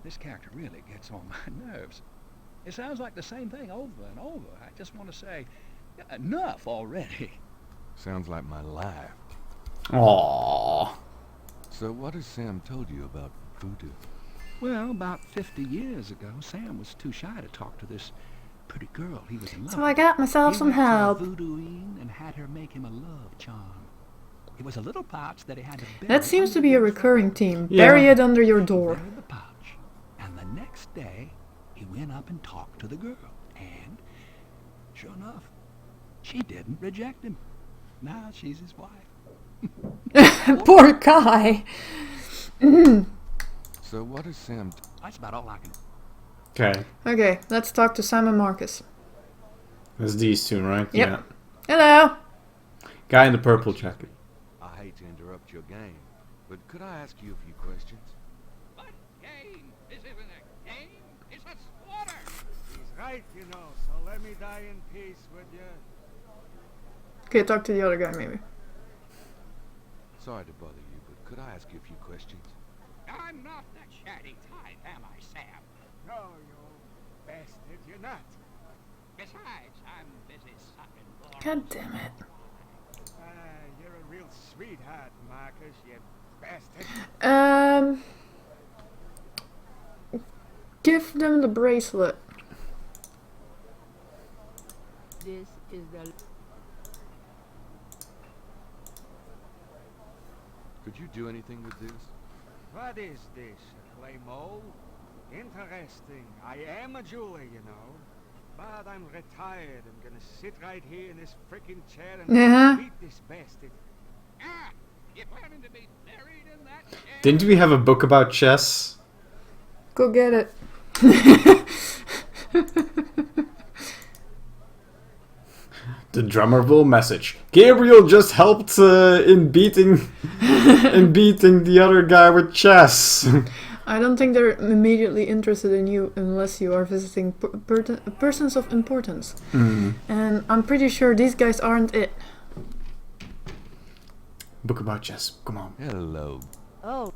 this character really gets on my nerves. It sounds like the same thing over and over. I just want to say, enough already. Sounds like my life. Aww. So what has Sam told you about voodoo? Well, about 50 years ago, Sam was too shy to talk to this pretty girl he was in love So I got myself He some went to a help. voodooing and had her make him a love charm. It was a little pouch that he had to bury That seems to be a recurring theme. Yeah. Bury it under your door. Bury the pouch next day, he went up and talked to the girl. And, sure enough, she didn't reject him. Now she's his wife. Poor guy. So what is Sam? That's about all I can... Okay. Okay, let's talk to Sam and Marcus. It's these two, right? Yep. Yeah. Hello. Guy in the purple jacket. I hate to interrupt your game, but could I ask you a few questions? What game? This isn't a game. It's a slaughter. He's right, you know, so let me die in peace, would you? Okay, talk to the other guy maybe. Sorry to bother you, but could I ask you a few questions? I'm not the chatty type, am I, Sam? No, you bastard, you're not. Besides, I'm busy sucking blood. God damn it. You're a real sweetheart, Marcus, you bastard. Give them the bracelet. This is the... Could you do anything with this? What is this, a clay mole? Interesting. I am a jeweler, you know. But I'm retired. I'm gonna sit right here in this freaking chair and beat this bastard. Ah! You're planning to be buried in that chair? Didn't we have a book about chess? Go get it. The drummer will message. Gabriel just helped in beating the other guy with chess. I don't think they're immediately interested in you unless you are visiting persons of importance. And I'm pretty sure these guys aren't it. Book about chess. Come on. Hello. Oh,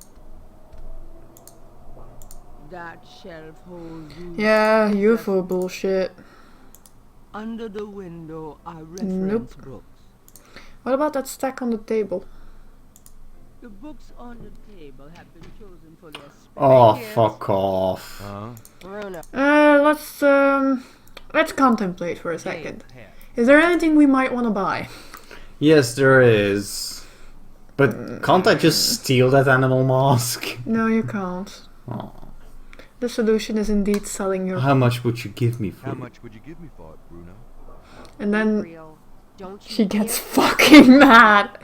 That shelf holds you. Yeah, UFO bullshit. Under the window are reference Nope. books. What about that stack on the table? The books on the table have been chosen for their special... Oh, fuck off. Bruno. Let's contemplate for a second. Is there anything we might want to buy? Yes, there is. But can't I just steal that animal mask? No, you can't. Oh. The solution is indeed selling your... How much would you give me for How it? much would you give me for it, Bruno? And then Gabriel, don't you she gets dare- fucking mad.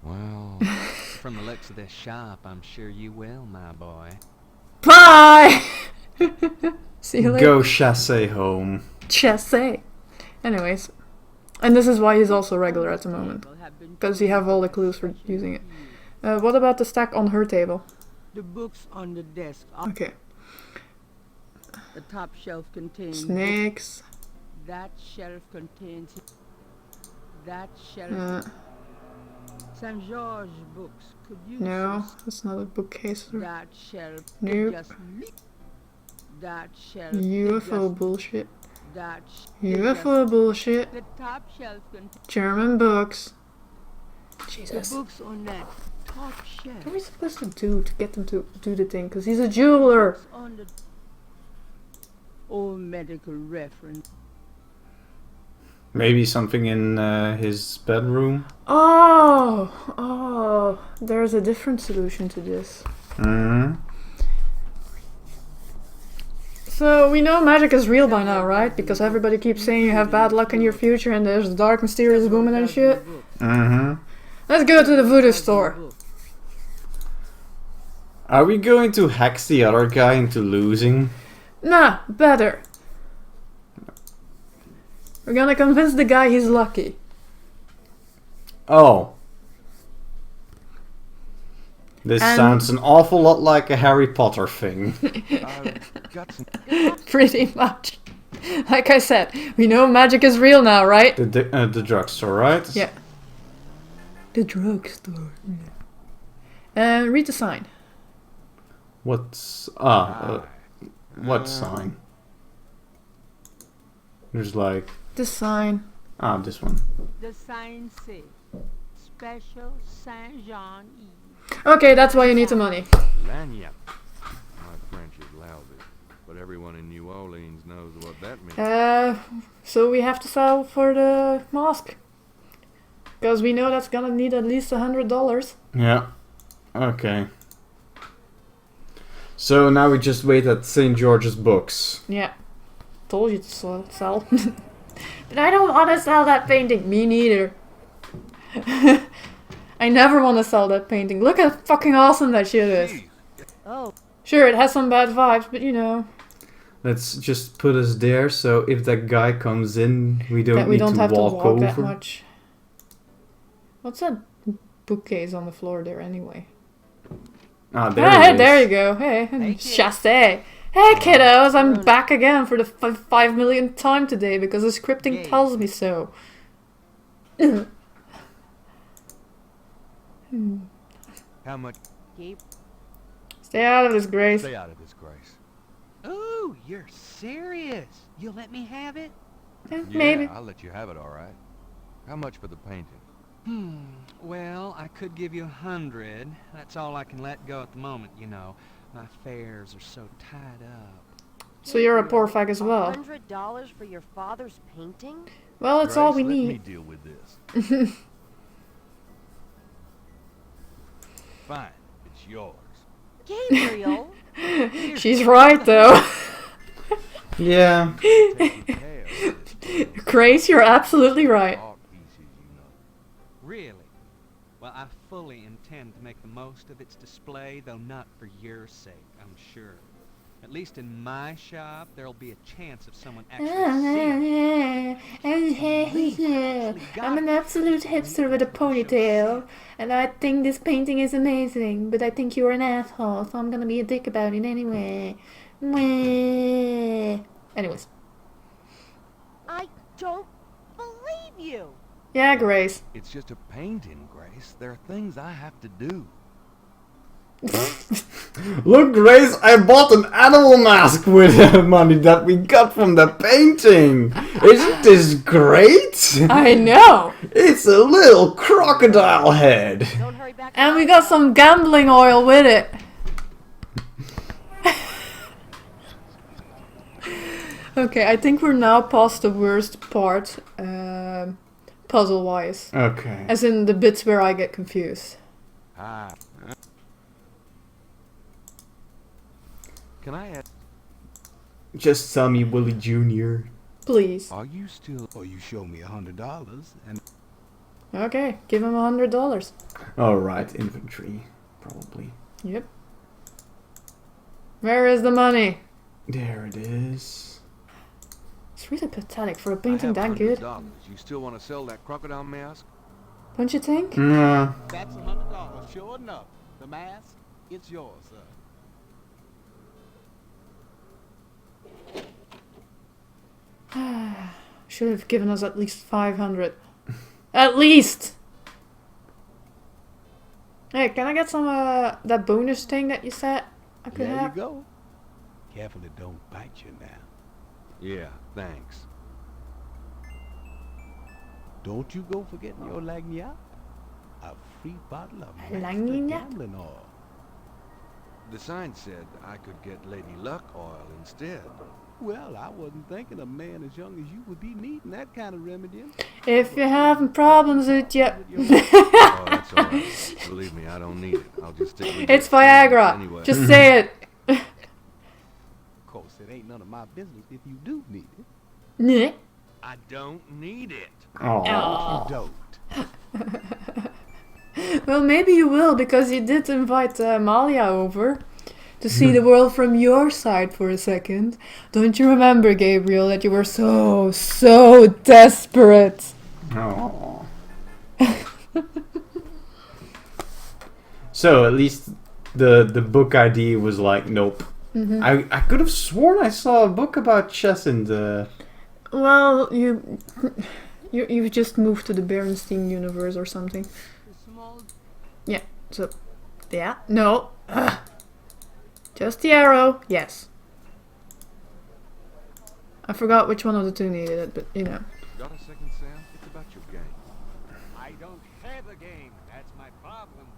Well, From the looks of this shop, I'm sure you will, my boy. Bye! See you later. Go chasse home. Chasse. Anyways. And this is why he's also regular at the moment. Because he have all the clues for using it. What about the stack on her table? The books on the desk are... Okay. The top shelf contains... Snakes. That shelf contains... That shelf... St. George books. Could you... No, it's not a bookcase. That shelf... Nope. Just... That shelf... UFO just- bullshit. That UFO bullshit. The top shelf contains... German books. The Jesus. books on that top shelf. What are we supposed to do to get them to do the thing? Because he's a jeweler. On the... Old medical reference. Maybe something in his bedroom. Oh, there's a different solution to this. Mm-hmm. So we know magic is real by now, right? Because everybody keeps saying you have bad luck in your future and there's a dark mysterious woman and shit. Mm-hmm. Let's go to the voodoo store. Are we going to hex the other guy into losing? Nah, better. We're gonna convince the guy he's lucky. Oh. This And- sounds an awful lot like a Harry Potter thing. Got some... Pretty much. Like I said, we know magic is real now, right? The drugstore, right? Yeah. The drugstore. Read the sign. What's... what sign? There's like... The sign. Ah, this one. The sign says, Special Saint Jean Eve. Okay, that's why you need the money. Lagniappe. My French is lousy, but everyone in New Orleans knows what that means. So we have to sell for the mask. Because we know that's gonna need at least $100. Yeah. Okay. So now we just wait at St. George's Books. Yeah. Told you to sell. But I don't want to sell that painting. Me neither. I never want to sell that painting. Look how fucking awesome that shit is. Oh. Sure, it has some bad vibes, but you know. Let's just put us there, so if that guy comes in, we don't need to have walk to walk over. that much. What's that bookcase on the floor there anyway? Ah, there Hey, it is. there you go. Hey, chasse. Hey, kiddos, I'm back again for the 5 millionth time today because the scripting tells me so. How much? Stay out of this, Grace. Stay out of this, Grace. Ooh, you're serious? You'll let me have it? Maybe. I'll let you have it, all right. How much for the painting? Well, I could give you 100. That's all I can let go at the moment, you know. My fares are so tied up. So you're a poor fag as well. $100 for your father's painting? Well, it's all we Grace, need. Let me deal with this. Fine, it's yours. Gabriel! She's right, though. Yeah. Grace, you're absolutely right. Really? Well, I fully intend to make the most of its display, though not for your sake, I'm sure. At least in my shop, there'll be a chance of someone actually seeing it. I'm an absolute hipster with a ponytail, and I think this painting is amazing, but I think you're an asshole, so I'm gonna be a dick about it anyway. Anyways. I don't believe you! Yeah, Grace. It's just a painting, Grace. There are things I have to do. Look, Grace, I bought an animal mask with the money that we got from the painting. Isn't this great? I know. It's a little crocodile head. Don't hurry back. And we got some gambling oil with it. Okay, I think we're now past the worst part, puzzle-wise. Okay. As in the bits where I get confused. Can I ask? Just tell me, Willie Jr. Please. Are you still? Or you show me $100 and... Okay, give him $100. Alright, inventory. Probably. Yep. Where is the money? There it is. It's really pathetic for a painting that good. You still want to sell that crocodile mask? Don't you think? Yeah. That's $100, sure enough. The mask, it's yours, sir. Should have given us at least 500. At least! Hey, can I get some, that bonus thing that you said I could There have? you go. Careful it don't bite you now. Yeah, thanks. Don't you go forgetting your lagniappe. A free bottle of master Lagniappe? gambling oil. The sign said I could get Lady Luck oil instead. Well, I wasn't thinking a man as young as you would be needing that kind of remedy. If you're having problems with you... Oh, that's all right. Believe me, I don't need it. I'll just stick with It's your Viagra. anyway. Just say it. Of course, it ain't none of my business if you do need it. Nah. I don't need it. Oh. You don't. Well, maybe you will, because you did invite Malia over to see the world from your side for a second. Don't you remember, Gabriel, that you were so desperate? Oh. So at least the book ID was like, nope. Mm-hmm. I could have sworn I saw a book about chess in the... Well, you just moved to the Berenstein universe or something. Yeah, so... Yeah, no. Ugh. Just the arrow, yes. I forgot which one of the two needed it, but you know. Got a second, Sam? It's about your game. I don't have a game. That's my problem.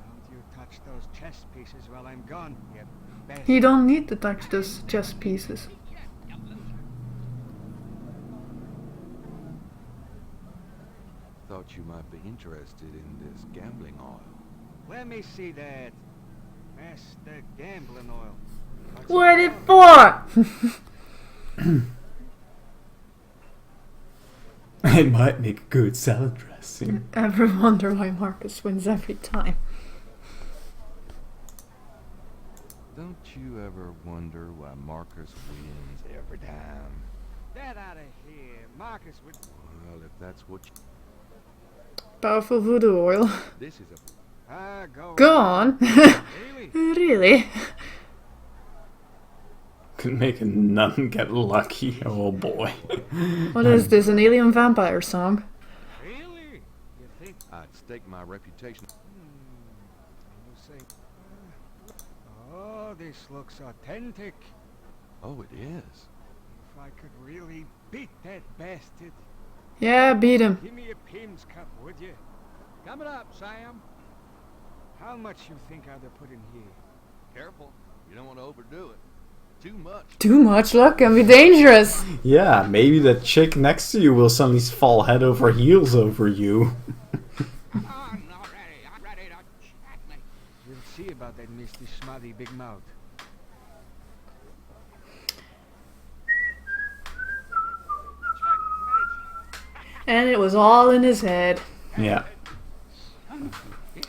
Don't you touch those chess pieces while I'm gone, you bastard. You don't need to touch those chess pieces. Thought thought you might be interested in this gambling oil. Let me see that. Master gambling oil. What's What it it for? for? It might make a good salad dressing. Ever wonder why Marcus wins every time? Don't you ever wonder why Marcus wins every time? Get out of here. Marcus would... Well, if that's what you... Powerful voodoo oil. This is a... Go on. Really? Really? Could make a nun get lucky. Oh boy. What is this, an alien vampire song? Really? You think... I'd stake my reputation. You say... Oh, this looks authentic. Oh, it is. If I could really beat that bastard. Yeah, beat him. Give me a Pim's cup, would you? Coming up, Sam. How much you think I'd have put in here? Careful. You don't want to overdo it. Too much. Too much luck can be dangerous. Yeah, maybe the chick next to you will suddenly fall head over heels over you. I'm ready to checkmate. We'll see about that misty smutty big mouth. And it was all in his head. Yeah.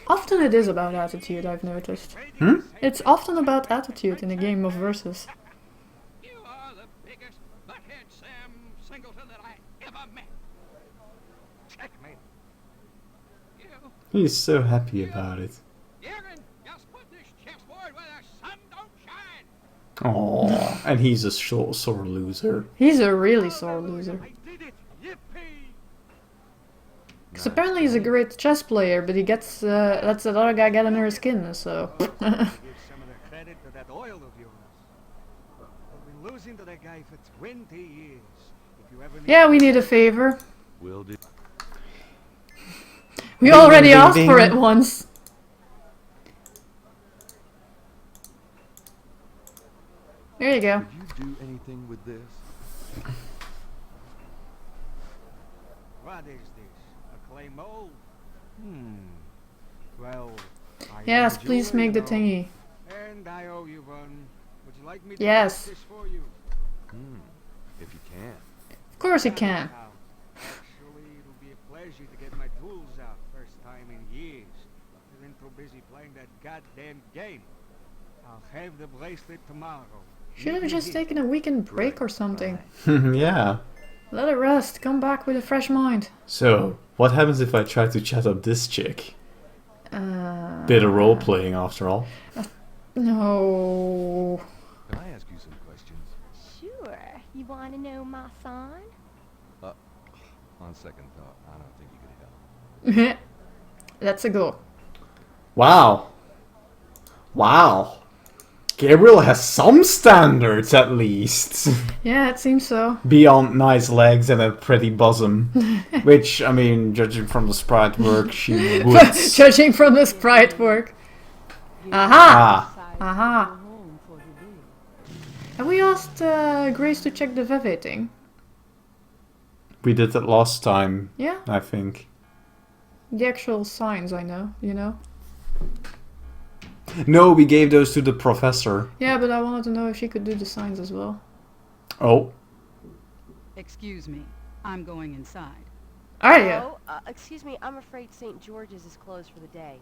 Often it is about attitude, I've noticed. Hmm? It's often about attitude in a game of versus. You are the biggest butthead Sam Singleton that I ever met. Checkmate. You, He's so happy about it. you can just put this chessboard where the sun don't shine. Oh, and he's a sore loser. He's a really sore loser. I did it. Yippee! Because apparently he's a great chess player, but he gets, lets that other guy get under his skin, so... Give some of the credit to that oil of yours. I've been losing to that guy for 20 years. If you ever need Yeah, we need a favor. Will do. We Ding, already ding, asked ding. for it once. There you go. Could you do anything with this? What is this? A clay mold? Well, I Yes, am a please jeweler, make the you know, thingy. And I owe you one. Would you like me to Yes. make this for you? If you can. Of course he can. Now, actually, it'll be a pleasure to get my tools out. First time in years. I've been too busy playing that goddamn game. I'll have the bracelet tomorrow. Should have just taken a weekend break or something. Yeah. Let it rest. Come back with a fresh mind. So, what happens if I try to chat up this chick? Bit of role playing after all. No. Can I ask you some questions? Sure. You want to know my sign? On second thought, I don't think you could help. Let's go. Wow. Wow. Gabriel has some standards at least. Yeah, it seems so. Beyond nice legs and a pretty bosom. Which, I mean, judging from the sprite work, she would. Judging from the sprite work. Aha! Aha! Have we asked Grace to check the Veve thing? We did that last time, Yeah? I think. The actual signs, I know, you know? No, we gave those to the professor. Yeah, but I wanted to know if she could do the signs as well. Oh. Excuse me, I'm going inside. Are you? Oh, excuse me, I'm afraid St. George's is closed for the day.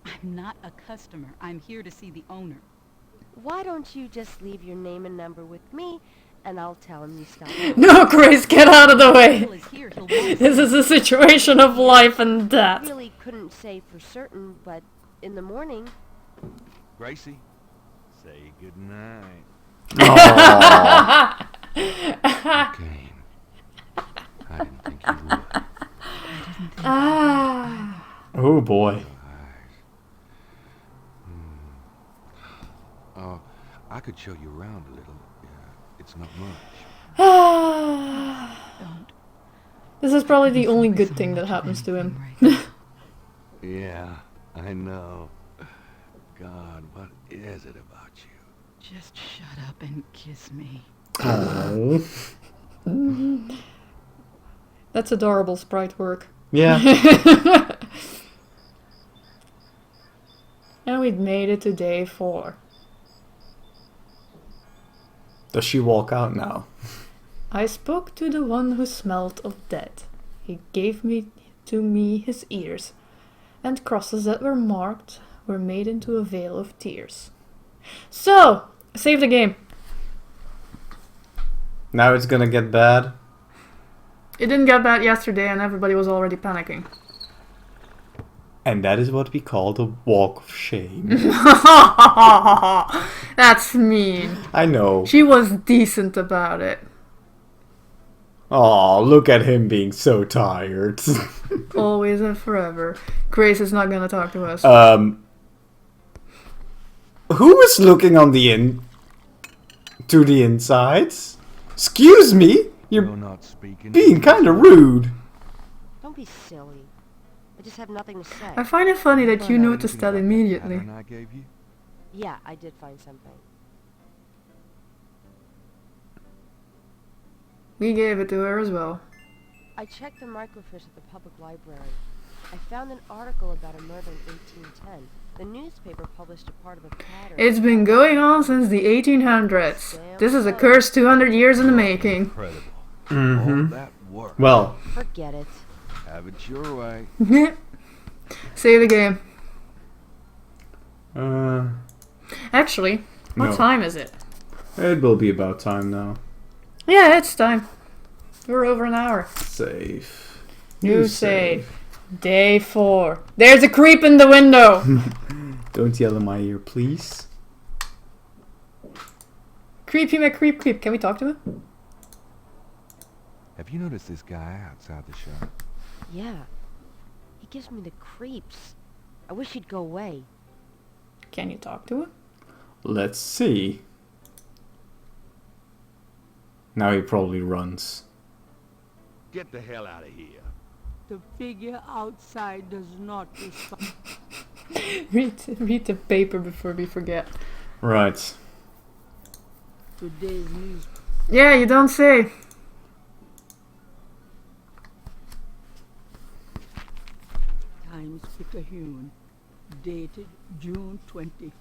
I'm not a customer. I'm here to see the owner. Why don't you just leave your name and number with me, and I'll tell him you stopped. No, Grace, get out of the way! Bill is here. He'll want This is a situation of life and I death. really couldn't say for certain, but in the morning... Gracie, say goodnight. Aww. Okay. I didn't think you would. Ah. Oh boy. Oh, I could show you around a little. It's not much. This is probably the only good thing that happens to him. Yeah, I know. God, what is it about you? Just shut up and kiss me. Oh. That's adorable sprite work. Yeah. And we'd made it to day 4. Does she walk out now? I spoke to the one who smelt of dead. He gave to me his ears, and crosses that were marked were made into a veil of tears. So, save the game. Now it's gonna get bad. It didn't get bad yesterday and everybody was already panicking. And that is what we call the walk of shame. That's mean. I know. She was decent about it. Oh, look at him being so tired. Always and forever. Grace is not gonna talk to us. Who is looking on to the insides? Excuse me? You're not speaking. being kind of rude. Don't be silly. I just have nothing to say. I find it funny that you noticed that immediately. I gave you? Yeah, I did find something. We gave it to her as well. I checked the microfiche at the public library. I found an article about a murder in 1810. The newspaper published a part of a pattern. It's been going on since the 1800s. This is a curse 200 years in the making. Incredible. Mm-hmm. All that work. Well. Forget it. Have it your way. Save the game. No. Actually, what time is it? It will be about time now. Yeah, it's time. We're over an hour. Save. New save. Day 4. There's a creep in the window! Don't yell in my ear, please. Creepy McCreep creep. Can we talk to him? Have you noticed this guy outside the shop? Yeah. He gives me the creeps. I wish he'd go away. Can you talk to him? Let's see. Now he probably runs. Get the hell out of here. The figure outside does not respond. read the paper before we forget. Right. Today's news. Yeah, you don't say. Times-Picayune, dated June 21st,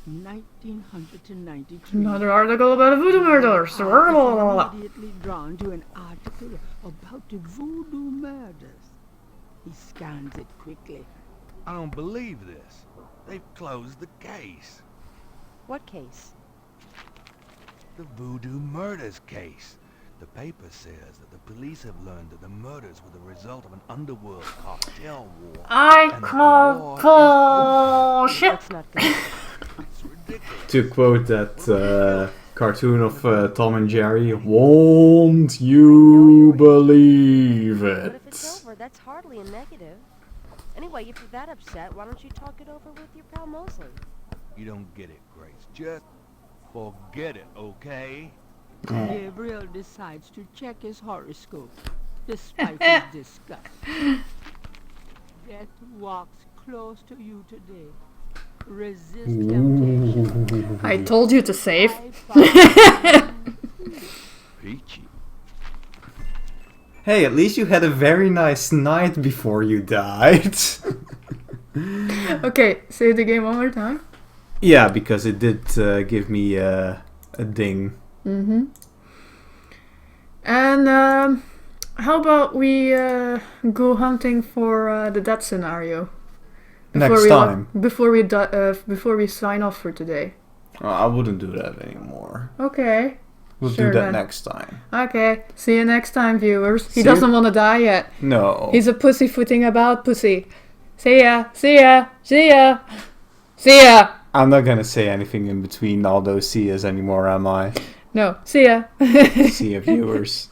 1993. Another article about a voodoo murder. Immediately drawn to an article about the voodoo murders. He scans it quickly. I don't believe this. They've closed the case. What case? The voodoo murders case. The paper says that the police have learned that the murders were the result of an underworld cartel war. I call bullshit. That's not good. It's ridiculous. To quote that cartoon of Tom and Jerry, won't you believe But if it? it's over, that's hardly a negative. Anyway, if you're that upset, why don't you talk it over with your pal Mosley? You don't get it, Grace. Just forget it, okay? Gabriel decides to check his horoscope, despite his disgust. Death walks close to you today. Resist temptation. I told you to save. Peachy. Hey, at least you had a very nice night before you died. Okay, save the game one more time. Yeah, because it did give me a ding. Mm-hmm. And how about we go hunting for the death scenario? Next time. Before we sign off for today. I wouldn't do that anymore. Okay. We'll Sure do that then. next time. Okay. See you next time, viewers. He See doesn't you- want to die yet. No. He's a pussyfooting about pussy. See ya. See ya. See ya. See ya. I'm not gonna say anything in between all those see yas anymore, am I? No. See ya. See ya, viewers.